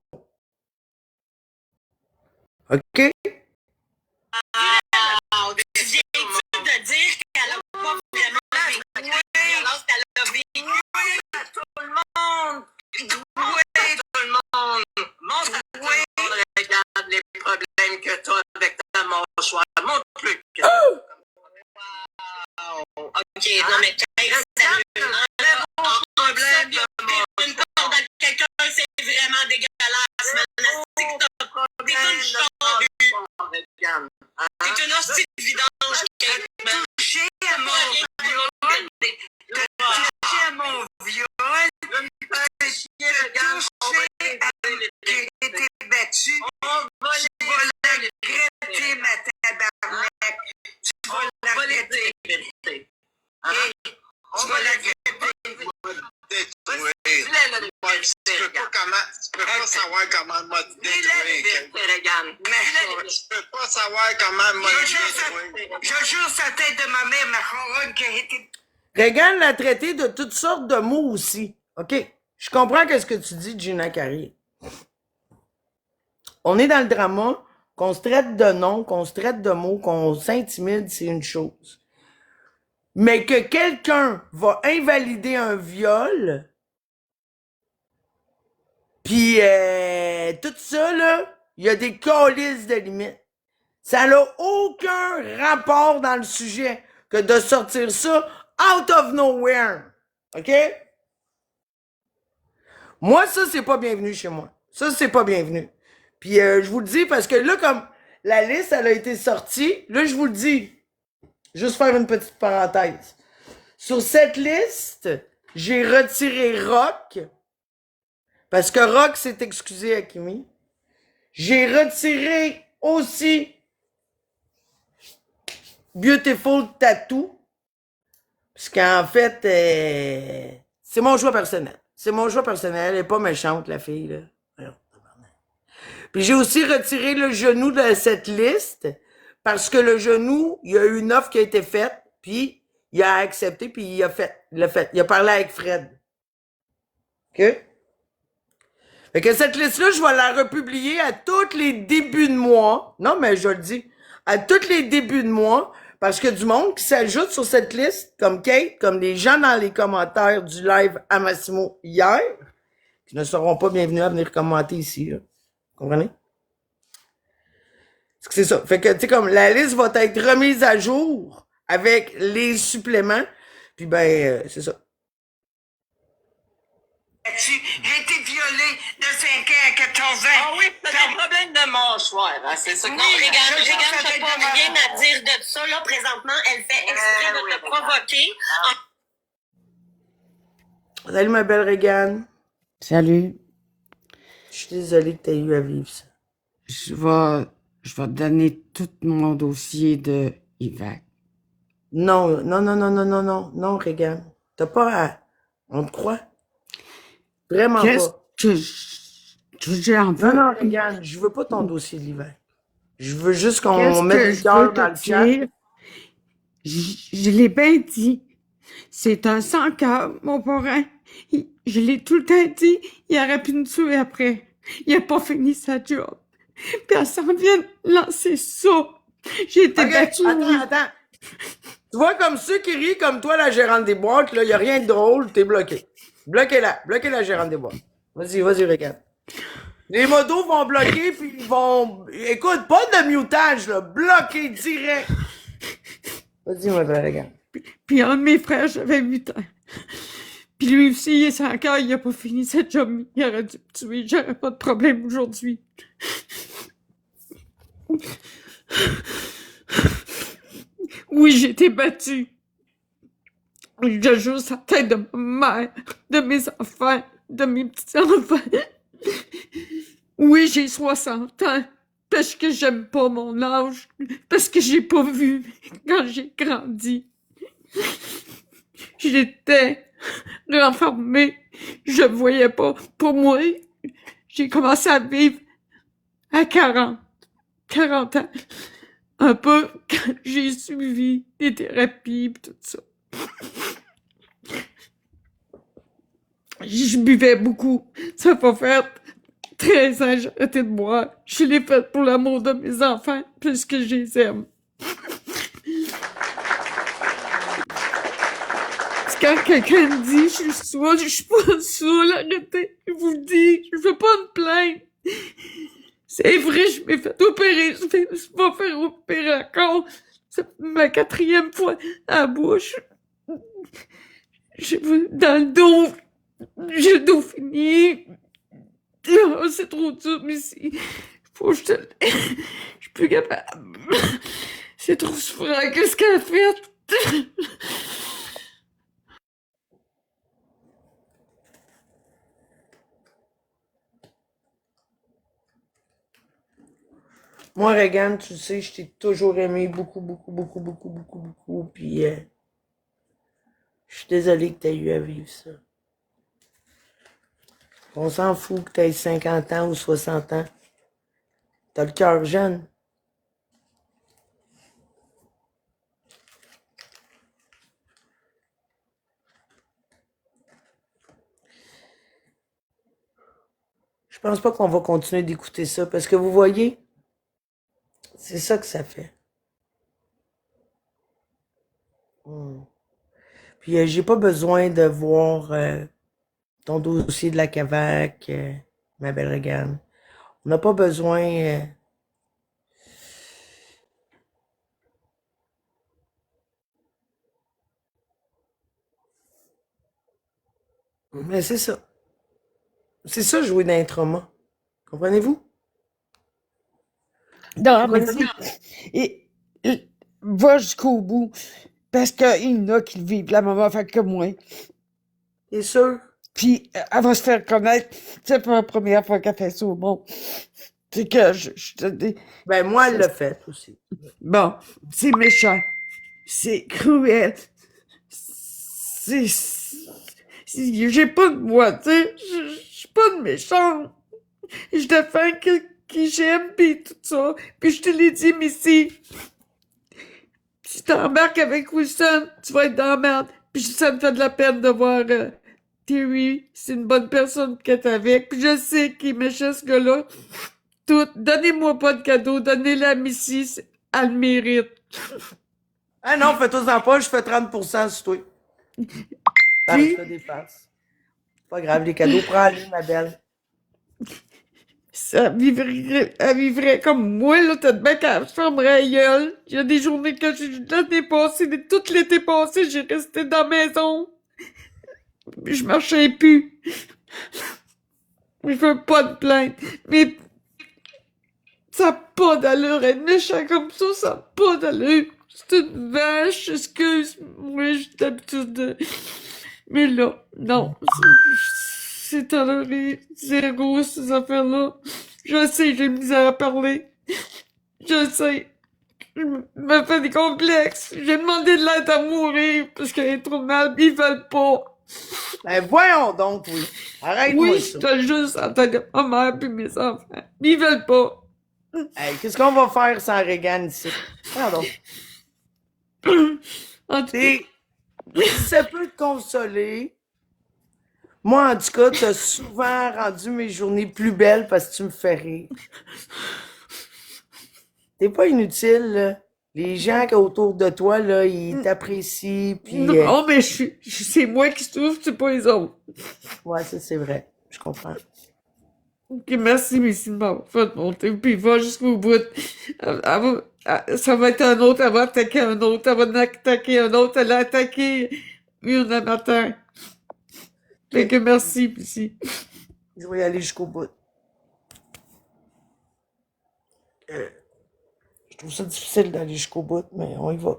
OK? Tu viens-tu de dire qu'elle n'a pas vraiment vécu la violence qu'elle a vécue? Tout le monde! Oui, tout le monde! Montre à tout le monde, regarde les problèmes que tu as avec ta mâchoire. Montre plus que... OK, non, mais pas savoir comment m'a Dis la détruit. vérité, Regan. Mais je peux pas savoir comment m'a détruit. Je jure sa tête de ma mère, ma charonne, qui a été... Regan l'a traité de toutes sortes de mots aussi. OK? Je comprends ce que tu dis, Gina Carrier. On est dans le drama, qu'on se traite de noms, qu'on se traite de mots, qu'on s'intimide, c'est une chose. Mais que quelqu'un va invalider un viol, puis tout ça, là, il y a des câlisses de limites. Ça n'a aucun rapport dans le sujet que de sortir ça out of nowhere. OK? Moi, ça, c'est pas bienvenu chez moi. Ça, c'est pas bienvenu. Puis je vous le dis parce que là, comme la liste, elle a été sortie, là, je vous le dis. Juste faire une petite parenthèse. Sur cette liste, j'ai retiré Rock, parce que Rock s'est excusé à Kimi. J'ai retiré aussi Beautiful Tattoo, parce qu'en fait, c'est mon choix personnel. C'est mon choix personnel, elle est pas méchante, la fille, là. Puis j'ai aussi retiré le genou de cette liste, parce que le genou, il y a eu une offre qui a été faite, puis il a accepté, puis il l'a fait. Il a parlé avec Fred. OK? Fait que cette liste-là, je vais la republier à tous les débuts de mois. Non, mais je le dis. À tous les débuts de mois, parce que du monde qui s'ajoute sur cette liste, comme Kate, comme les gens dans les commentaires du live à Massimo hier, qui ne seront pas bienvenus à venir commenter ici, là. Comprenez? C'est ça. Fait que, tu sais, comme la liste va être remise à jour avec les suppléments. Puis ben, c'est ça. J'ai été violée de 5 ans à 14 ans. Ah oui, t'as des problèmes de mâchoire, hein, c'est ça. Oui, Non, Regan, Regan, t'as pas rien à dire de ça. Là, présentement, elle fait exprès de te provoquer. Salut ma belle Regan. Salut. Je suis désolée que tu aies eu à vivre ça. Je vais te donner tout mon dossier de IVAC. Non, non, Regan. T'as pas à... On te croit? Vraiment Qu'est-ce pas. que j'ai envie? Non, Regan, je veux pas ton dossier de l'hiver. Je veux juste qu'on Qu'est-ce mette que le je cœur veux dans le te chat. dire? Je l'ai bien dit. C'est un sans-cœur, mon parrain. Je l'ai tout le temps dit. Il aurait pu nous tuer après. Il a pas fini sa job. Puis elle s'en vient de lancer ça. J'ai été Ok, battue. attends. Tu vois, comme ceux qui rient comme toi, la gérante des boîtes, là, y a rien de drôle, t'es bloqué. Bloquez la gérante des boîtes. Vas-y, Regan. Les modos vont bloquer, puis ils vont... Écoute, pas de mutage, là. Bloqué direct. Vas-y, ma belle Regan. Puis un de mes frères, j'avais 8 ans. Puis lui aussi, il est sans cœur, il a pas fini sa job. Il aurait dû me tuer, j'aurais pas de problème aujourd'hui. Oui, j'ai été battue. Je joue sa tête de ma mère, de mes enfants, de mes petits-enfants. Oui, j'ai 60 ans, parce que j'aime pas mon âge, parce que j'ai pas vu quand j'ai grandi. J'étais renfermée, je voyais pas. Pour moi, j'ai commencé à vivre à 40 ans. Un peu quand j'ai suivi des thérapies et tout ça. Je buvais beaucoup. Ça va faire 13 ans que j'ai arrêté de boire. Je l'ai fait pour l'amour de mes enfants, puisque je les aime. Quand quelqu'un me dit je suis saoule, je suis pas saoule, arrêtez. Je vous le dis, je veux pas me plaindre. C'est vrai, je m'ai fait opérer, je vais me faire opérer encore. C'est ma 4e fois à la bouche. Dans le dos, j'ai le dos fini. Oh, c'est trop dur, mais faut que je te... Je suis plus capable. C'est trop souffrant, qu'est-ce qu'elle a fait? Moi, Regan, tu sais, je t'ai toujours aimé beaucoup. Puis, je suis désolée que tu aies eu à vivre ça. On s'en fout que tu aies 50 ans ou 60 ans. T'as le cœur jeune. Je pense pas qu'on va continuer d'écouter ça parce que vous voyez, c'est ça que ça fait. Puis j'ai pas besoin de voir ton dossier de la CAVAC, ma belle Regarde. On n'a pas besoin. Mais c'est ça. C'est ça, jouer dans un trauma. Comprenez-vous? Non, mais Comprenez-vous? va jusqu'au bout. Parce qu'il y en a qui le vivent la même affaire que moi. T'es sûr? Puis, elle va se faire connaître. C'est pas la première fois qu'elle fait ça au monde. C'est que je te dis. Ben, moi, elle l'a fait aussi. Bon, c'est méchant. C'est cruel. J'ai pas de voix, tu sais. Je suis pas de méchante. Je défends qui j'aime, pis tout ça. Puis je te l'ai dit, Missy. Si t'embarques avec Wilson, tu vas être dans la merde. Puis ça me fait de la peine de voir Terry. C'est une bonne personne que t'es avec. Puis je sais qu'il est méchant, ce gars-là. Tout. Donnez-moi pas de cadeau. Donnez-la à Missy. Elle le mérite. Ah non, fais-toi-en pas, je fais 30% sur toi. Je te dépasse. Pas grave, les cadeaux, prends-les, ma belle. Elle vivrait comme moi, là, t'as de bien qu'elle se fermerait la gueule. Il y a des journées que l'année passée, toute l'été passé, j'ai resté dans la maison. Puis je marchais plus. Je fais pas de plainte. Mais ça n'a pas d'allure. Être méchant comme ça n'a pas d'allure. C'est une vache, excuse-moi, j'ai d'habitude de... Mais là, non. C'est toléré. Zéro, ces affaires-là. Je sais, j'ai misère à parler. Je sais. Je me fais des complexes. J'ai demandé de l'aide à mourir parce qu'elle est trop mal. Ils veulent pas. Ben voyons donc, oui. Arrête-moi Oui, ça. je te juste en tant que ma mère puis mes enfants. Ils veulent pas. Hey, qu'est-ce qu'on va faire sans Regan ici? Pardon. En tout cas, Si ça peut te consoler, moi, en tout cas, t'as souvent rendu mes journées plus belles parce que tu me fais rire. T'es pas inutile, là. Les gens qui autour de toi, là, ils t'apprécient, puis... non, mais c'est moi qui souffre, c'est pas les autres. Ouais, ça, c'est vrai. Je comprends. Ok, merci, Missy, de m'avoir fait monter. Puis va jusqu'au bout. Ça va être un autre, elle va attaquer un autre, elle va en attaquer un autre, elle a attaqué une à matin. Fait que merci, Missy. Je vais y aller jusqu'au bout. Je trouve ça difficile d'aller jusqu'au bout, mais on y va.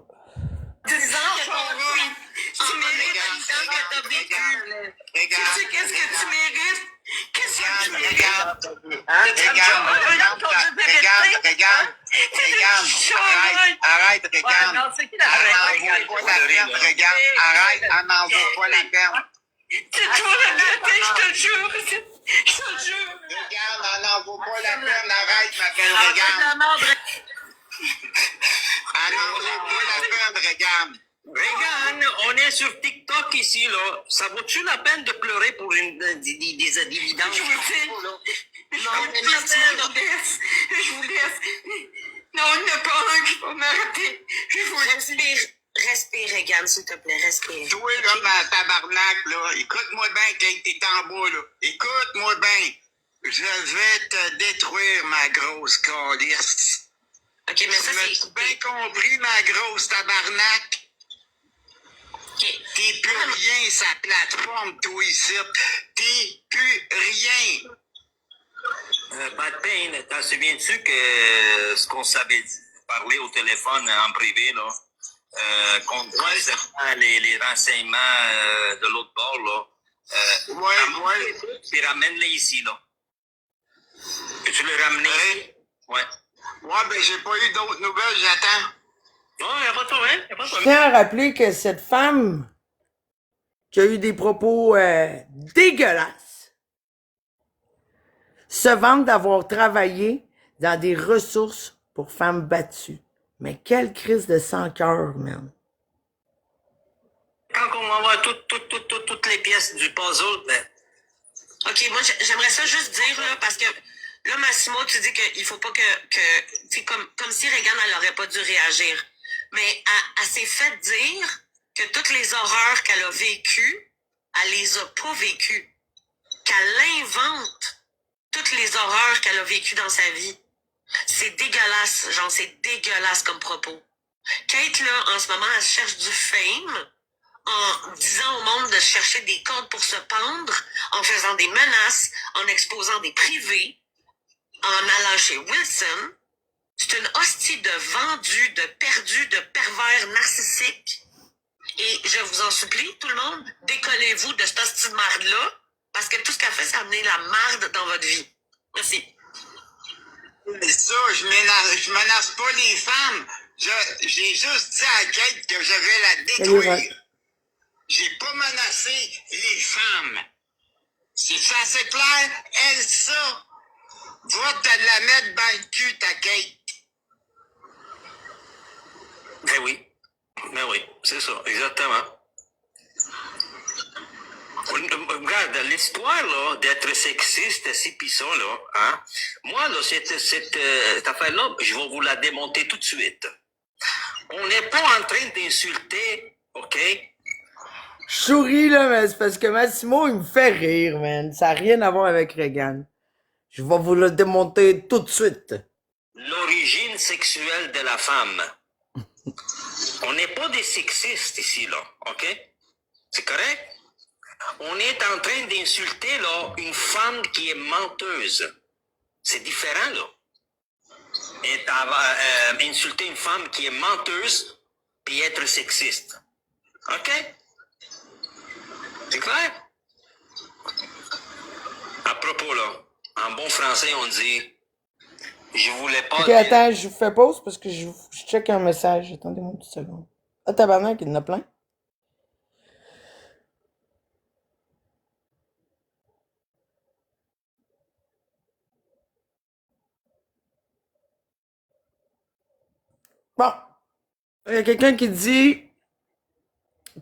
Tu mérites une femme que t'as vécue. Tu sais qu'est-ce que tu mérites? Qu'est-ce que tu mérites? Arrête, regarde. Arrête, on n'en vaut pas la peine. C'est toi la vérité, je te jure. Je te jure. Regarde, on n'en vaut pas la peine. Arrête, ma belle, regarde. On n'en vaut pas la peine, regarde. Regarde, on est sur TikTok ici, là. Ça vaut-tu la peine de pleurer pour des dividendes? Je vous dis. Non, je vous laisse. Non, il n'y en a pas un qui va m'arrêter. Je vous laisse. Respire, Regan, s'il te plaît, respire. Toi, là, ma tabarnak, là, écoute-moi bien quand t'es en bas, là. Écoute-moi bien. Je vais te détruire, ma grosse calisse. OK, mais ça, Tu m'as c'est... bien compris, ma grosse tabarnak? OK. T'es plus rien, sa plateforme, toi, ici. T'es plus rien. Pas de peine. T'en souviens-tu que ce qu'on s'avait dit, parler au téléphone en privé, là, concernant les renseignements de l'autre bord, là, Ouais. puis ramène-les ici, là. Peux-tu les ramener ici? Ouais. Ouais, ben, j'ai pas eu d'autres nouvelles, j'attends. Non, y a pas de problème, y a pas de Je problème. tiens à rappeler que cette femme qui a eu des propos dégueulasses se vantent d'avoir travaillé dans des ressources pour femmes battues. Mais quelle crise de sans-cœur, man. Quand on m'envoie toutes les pièces du puzzle, ben, OK, moi, j'aimerais ça juste dire, là, parce que là, Massimo, tu dis qu'il faut pas que tu sais, comme si Reagan, elle aurait pas dû réagir. Mais elle s'est fait dire que toutes les horreurs qu'elle a vécues, elle les a pas vécues. Qu'elle invente toutes les horreurs qu'elle a vécues dans sa vie. C'est dégueulasse, genre, c'est dégueulasse comme propos. Kate, là, en ce moment, elle cherche du fame en disant au monde de chercher des codes pour se pendre, en faisant des menaces, en exposant des privés, en allant chez Wilson. C'est une hostie de vendu, de perdu, de pervers narcissique. Et je vous en supplie, tout le monde, décollez-vous de cette hostie de marde-là, parce que tout ce qu'elle fait, c'est amener la marde dans votre vie. Merci. Mais ça, je menace pas les femmes. J'ai juste dit à Kate que je vais la détruire. J'ai pas menacé les femmes. C'est assez clair? Elle, ça. Va te la mettre dans le cul, ta Kate. ben oui, c'est ça, exactement. Regarde, l'histoire là, d'être sexiste, ci pis ça, là, hein, moi, là, cette affaire-là, je vais vous la démonter tout de suite. On n'est pas en train d'insulter, OK? Je souris, là, mais c'est parce que Massimo, il me fait rire, man. Ça n'a rien à voir avec Reagan. Je vais vous le démonter tout de suite. L'origine sexuelle de la femme. On n'est pas des sexistes ici, là, OK? C'est correct? On est en train d'insulter, là, une femme qui est menteuse. C'est différent, là. Et insulter une femme qui est menteuse puis être sexiste. OK? C'est clair? À propos, là, en bon français, on dit je voulais pas. Ok, attends, je vous fais pause parce que je check un message. Attendez-moi une petite seconde. Ah, tabarnak, il y en a plein. Bon. Il y a quelqu'un qui dit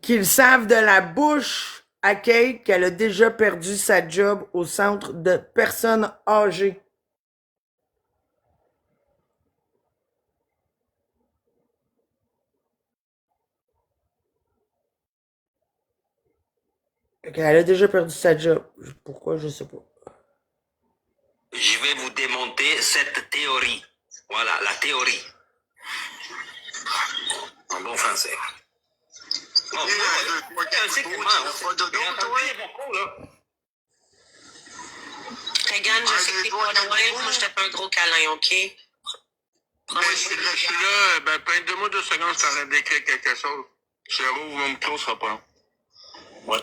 qu'ils savent de la bouche à Kate qu'elle a déjà perdu sa job au centre de personnes âgées. Elle a déjà perdu sa job. Pourquoi, je sais pas. Je vais vous démonter cette théorie. Voilà, la théorie. En bon français. Bon, c'est comment? Reagan, je sais que t'es pas loin. Moi, je te fais un gros câlin, OK? Ben, je suis là, ben, donne-moi 2 secondes, je t'arrête d'écrire quelque chose. Je rouvre mon micro, ça sera pas long. Ouais.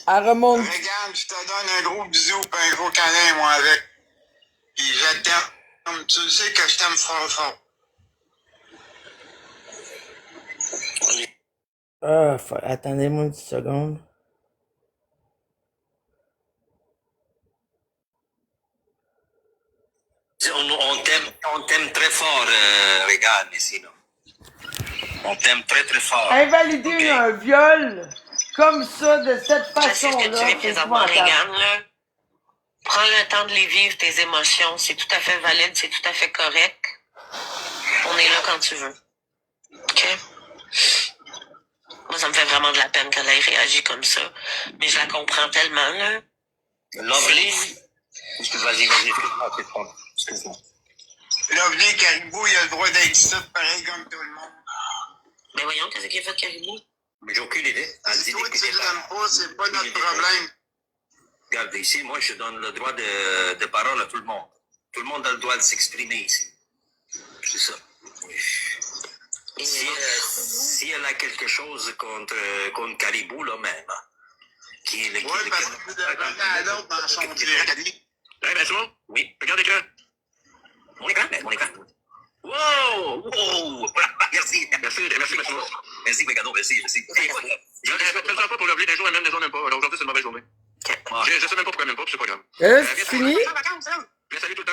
Elle remonte. Regarde, je te donne un gros bisou et un gros câlin, moi, avec. Puis je t'aime. Tu sais que je t'aime fort, fort. Ah, attendez-moi une petite seconde. On t'aime très fort, Reagan, ici, là. On t'aime très, très fort. Invalider Okay. un viol comme ça, de cette Je sais ce que tu façon-là, vis c'est présentement, épouvantable. Reagan, là. Prends le temps de les vivre, tes émotions. C'est tout à fait valide, c'est tout à fait correct. On est là quand tu veux. OK? Moi, ça me fait vraiment de la peine qu'elle ait réagi comme ça. Mais je la comprends tellement, là. Lovely. Vas-y, excuse-moi. Lovely Caribou, il a le droit d'être ici, pareil comme tout le monde. Mais voyons, qu'est-ce qu'il a fait, Caribou? Mais j'ai aucune idée. Si toi, tu l'aimes pas, c'est pas notre problème. Regarde, ici, moi, je donne le droit de parole à tout le monde. Tout le monde a le droit de s'exprimer ici. C'est ça. Si elle a quelque chose contre Caribou, là, même. Oui, parce que vous avez à l'autre dans son direct. Hey, ben, Simon? Oui. Regarde l'écran. Mon écran? Mon écran. Wow! Wow! Merci, Massimo. Merci, Megano, merci. Je ne sens pas pour l'oubli, des jours elle m'aime, des jours elle m'aime pas. Alors aujourd'hui, c'est une mauvaise journée. Je sais même pas pourquoi elle m'aime pas, puis c'est pas grave. C'est fini?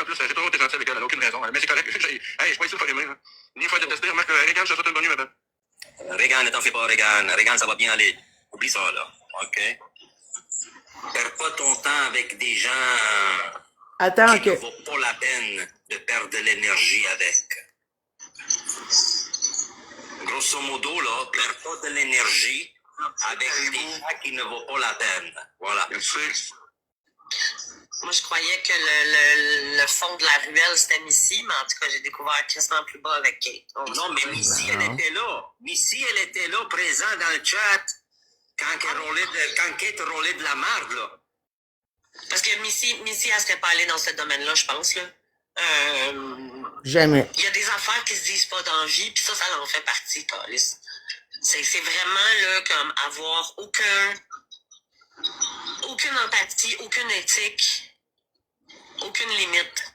plus, j'ai toujours été gentil avec elle, elle n'a aucune raison. Mais c'est correct. Hey, je suis pas ici pour faire aimer. Ni une fois détester. Remarque, Regan, je te souhaite une bonne nuit, ma belle. Regan, ne t'en fais pas, Regan. Regan, ça va bien aller. Oublie ça, là. OK? Perds pas ton temps avec des gens Attends, qui ne ok. vaut pas la peine de perdre de l'énergie avec. Grosso modo, là, perds pas de l'énergie avec des gens qui ne vaut pas la peine. Voilà. Merci. Moi, je croyais que le fond de la ruelle, c'était Missy, mais en tout cas, j'ai découvert quasiment plus bas avec Kate. Non, mais Missy, elle était là. Missy, elle était là, présente dans le chat, quand Kate roulait de la marde, là. Parce que Missy, elle serait pas allée dans ce domaine-là, je pense, là. Jamais. Il y a des affaires qui se disent pas dans la vie, puis ça en fait partie, Calis. C'est vraiment, là, comme avoir aucune empathie, aucune éthique, aucune limite.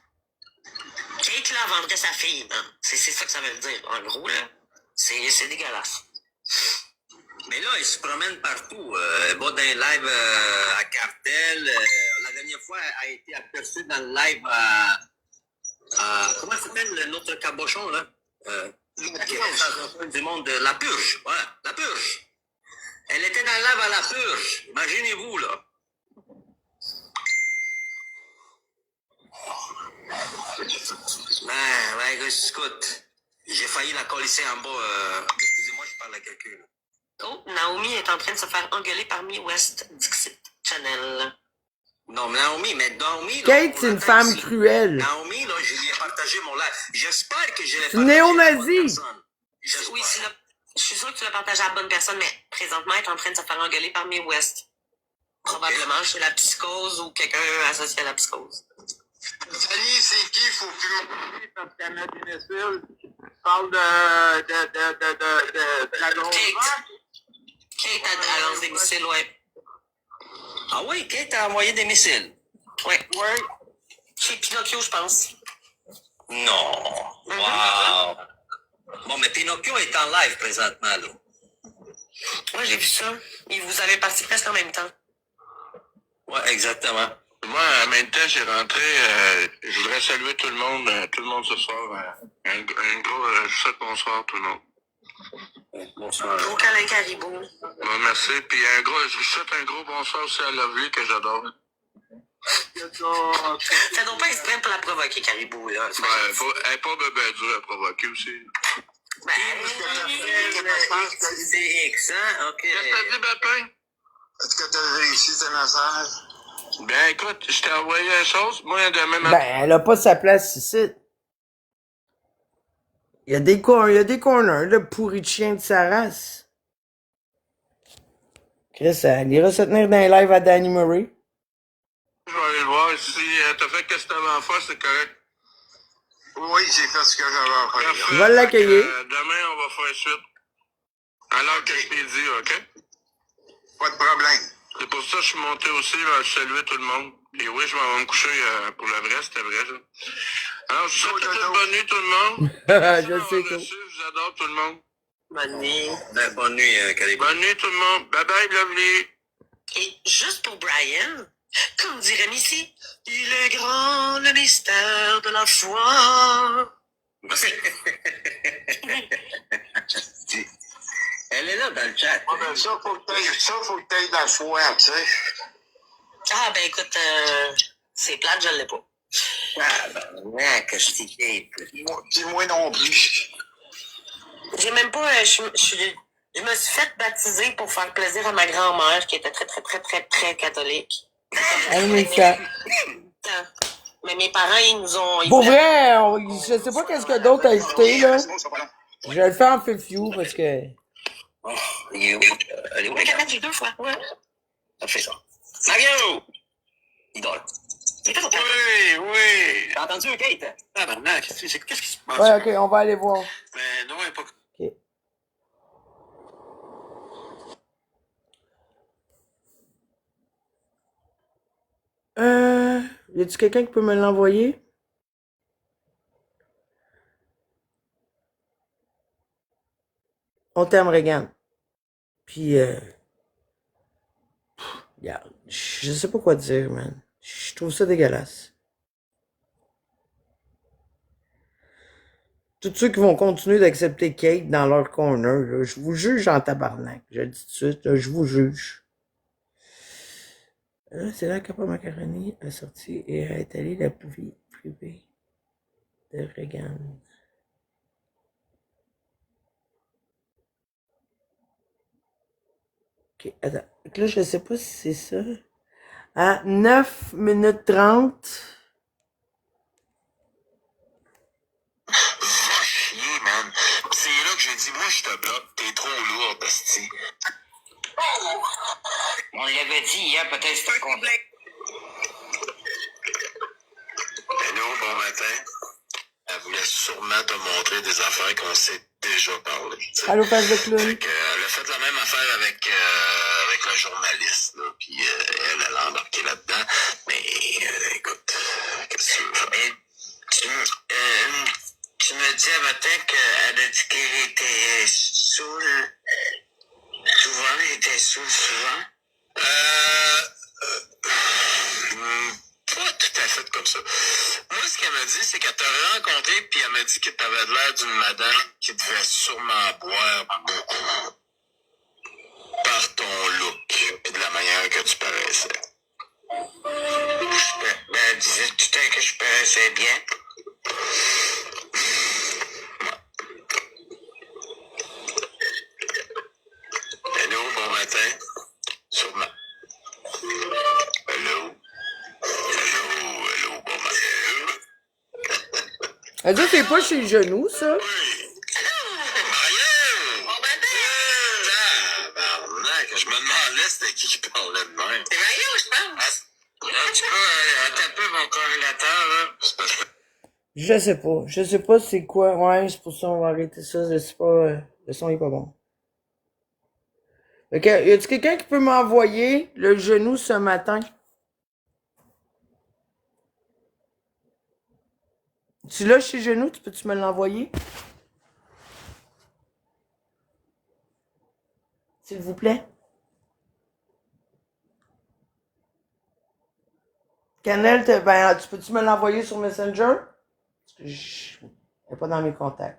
Kate, là, vendrait sa fille, hein. C'est ça que ça veut dire, en gros, là. C'est dégueulasse. Mais là, il se promène partout. Elle va dans les lives à Cartel. La dernière fois, elle a été aperçue dans le live à comment s'appelle notre cabochon, là? Qui est dans un coin du monde, La Purge. Voilà, La Purge. Elle était dans le live à La Purge. Imaginez-vous, là. Ouais, écoute. J'ai failli la colisser en bas. Excusez-moi, je parle à quelqu'un, là. Oh, Naomi est en train de se faire engueuler par Mi-West Dixit Channel. Non, mais Naomi, là, Kate, c'est une femme cruelle. Naomi, là, je lui ai partagé mon live. J'espère que je l'ai C'est partagé à la bonne néo-nazi. personne. Oui, je suis sûre que tu l'as partagé à la bonne personne, mais présentement, elle est en train de se faire engueuler par Mi-West. Probablement chez la psychose ou quelqu'un associé à la psychose. Salut, c'est qui? Faut plus monter parce qu'elle met des missiles. Parle de la grosse vache. Kate, elle lance des missiles, ouais. Ah oui, Kate a envoyé des missiles. Ouais. Chez Pinocchio, je pense. Non. Wow. Bon, mais Pinocchio est en live présentement, là. Ouais, j'ai vu ça. Il vous avait parti presque en même temps. Ouais, exactement. Moi, en même temps, j'ai rentré, je voudrais saluer tout le monde ce soir. Un gros, je vous souhaite bonsoir tout le monde. Bonsoir. Gros câlin Caribou. Bon, merci. Puis je vous souhaite un gros bonsoir aussi à Lovely que j'adore. Fais donc pas exprès pour la provoquer, Caribou, là. Elle n'est pas bébé dure à provoquer aussi. Ben, C'est X, hein? OK. Qu'est-ce que t'as dit, Bapin? Est-ce que t'as réussi tes messages? Ben écoute, je t'ai envoyé une chose. Moi, demain matin. Ben, elle a pas sa place ici. Il y a des corners, là, pourris de chiens de sa race. Chris, elle ira se tenir dans les lives à Danny Murray. Je vais aller le voir. Si t'as fait ce que t'avais à faire, c'est correct. Oui, j'ai fait ce que j'avais à faire. Parfait. On va l'accueillir. Demain, on va faire suite. Alors que je t'ai dit, OK? Pas de problème. C'est pour ça que je suis monté aussi, là, je saluais tout le monde. Et oui, je m'en vais me coucher pour le vrai, c'était vrai, ça. Alors, je vous souhaite une bonne nuit, tout le monde. Je sais que. Je vous adore, tout le monde. bonne nuit. Ben, bonne nuit, Caribou. Bonne nuit, tout le monde. Bye bye, Lovely. Et juste pour Brian, comme dirait Missy, il est grand le mystère de la foi. Elle est là dans le chat. Ah, ben, ça, faut que t'ailles de la foi, tu sais. Ah, ben écoute, c'est plate, je l'ai pas. Ah, ben, que je t'ai dit. Puis moi non plus. J'ai même pas. Je me suis fait baptiser pour faire plaisir à ma grand-mère, qui était très, très, très, très, très catholique. Hey, mais ça. Mais mes parents, ils nous ont. Pour vrai, je sais pas qu'est-ce que d'autre à écouter, là. Je vais le faire en fifth parce que. Oh, il est où? Elle est où, Mais regarde? j'ai 2 fois, ouais. Ça fait ça. Mario! Il dort. Oui. T'as entendu, Kate? Ah, ben, qu'est-ce qui se passe? Ouais, ok, on va aller voir. Ben, non, elle est pas. Ok. Y a-tu quelqu'un qui peut me l'envoyer? On t'aime, Regan. Puis, regarde, je sais pas quoi dire, man. Je trouve ça dégueulasse. Tous ceux qui vont continuer d'accepter Kate dans leur corner, là, je vous juge en tabarnak. Je le dis tout de suite, là, je vous juge. C'est là que Papa Macaroni a sorti et a étalé la vie privée de Reagan. Ok, attends. Là, je sais pas si c'est ça. À 9 minutes 30. Va chier, man. C'est là que j'ai dit, moi, je te bloque. T'es trop lourde, esti. On l'avait dit hier, peut-être c'était complet. Hello, bon matin. Elle voulait sûrement te montrer des affaires qu'on s'est déjà parlé. T'sais. Allô, face de clown. Fait que, elle a fait la même affaire avec le journaliste, là, puis elle a embarqué là-dedans. Mais écoute, qu'est-ce que tu veux faire? Tu me dis à matin qu'elle a dit qu'elle était saoule. Souvent, elle était saoule souvent. Pas tout à fait comme ça. Moi, ce qu'elle m'a dit, c'est qu'elle t'a rencontré, puis elle m'a dit que t'avais l'air d'une madame qui devait sûrement boire beaucoup. Par ton look et de la manière que tu paraissais. Elle disait tout le temps que je paraissais bien. Hello, bon matin. Sûrement. Hello. Hello, bon matin. Ça, c'est pas chez le genou, ça. Je me demandais c'était qui parlait de même. C'est Mario, je pense. Tu peux, un peu mon corrélateur, là. C'est parce que... Je sais pas c'est quoi. Ouais, c'est pour ça on va arrêter ça. Je sais pas. Le son est pas bon. Ok, y a-t-il quelqu'un qui peut m'envoyer le genou ce matin? Tu l'as chez genou, peux-tu me l'envoyer? S'il vous plaît. Canel, ben, tu peux-tu me l'envoyer sur Messenger? Parce que je n'est pas dans mes contacts.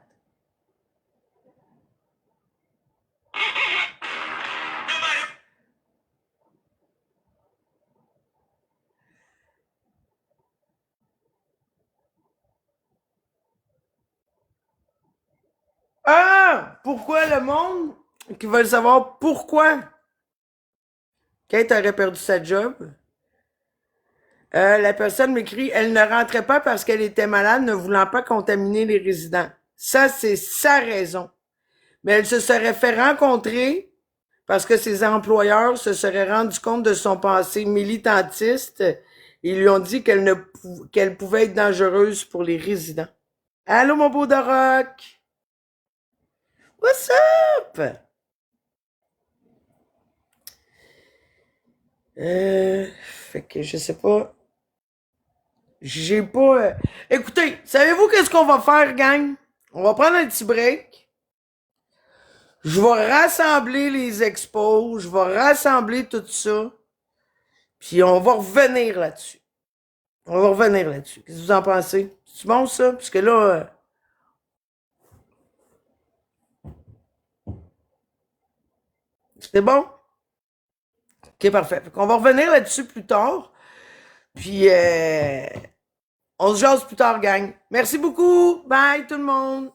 Ah! Pourquoi le monde qui veut savoir pourquoi Kate aurait perdu sa job? La personne m'écrit, elle ne rentrait pas parce qu'elle était malade, ne voulant pas contaminer les résidents. Ça, c'est sa raison. Mais elle se serait fait rencontrer parce que ses employeurs se seraient rendus compte de son passé militantiste. Ils lui ont dit qu'elle pouvait être dangereuse pour les résidents. Allô, mon beau Doroc? What's up? Fait que je sais pas. J'ai pas... Écoutez, savez-vous qu'est-ce qu'on va faire, gang? On va prendre un petit break. Je vais rassembler les expos. Je vais rassembler tout ça. Puis on va revenir là-dessus. On va revenir là-dessus. Qu'est-ce que vous en pensez? C'est bon, ça? Parce que là... C'est bon? OK, parfait. Fait qu'on va revenir là-dessus plus tard. Puis... on se jase plus tard, gang. Merci beaucoup. Bye, tout le monde.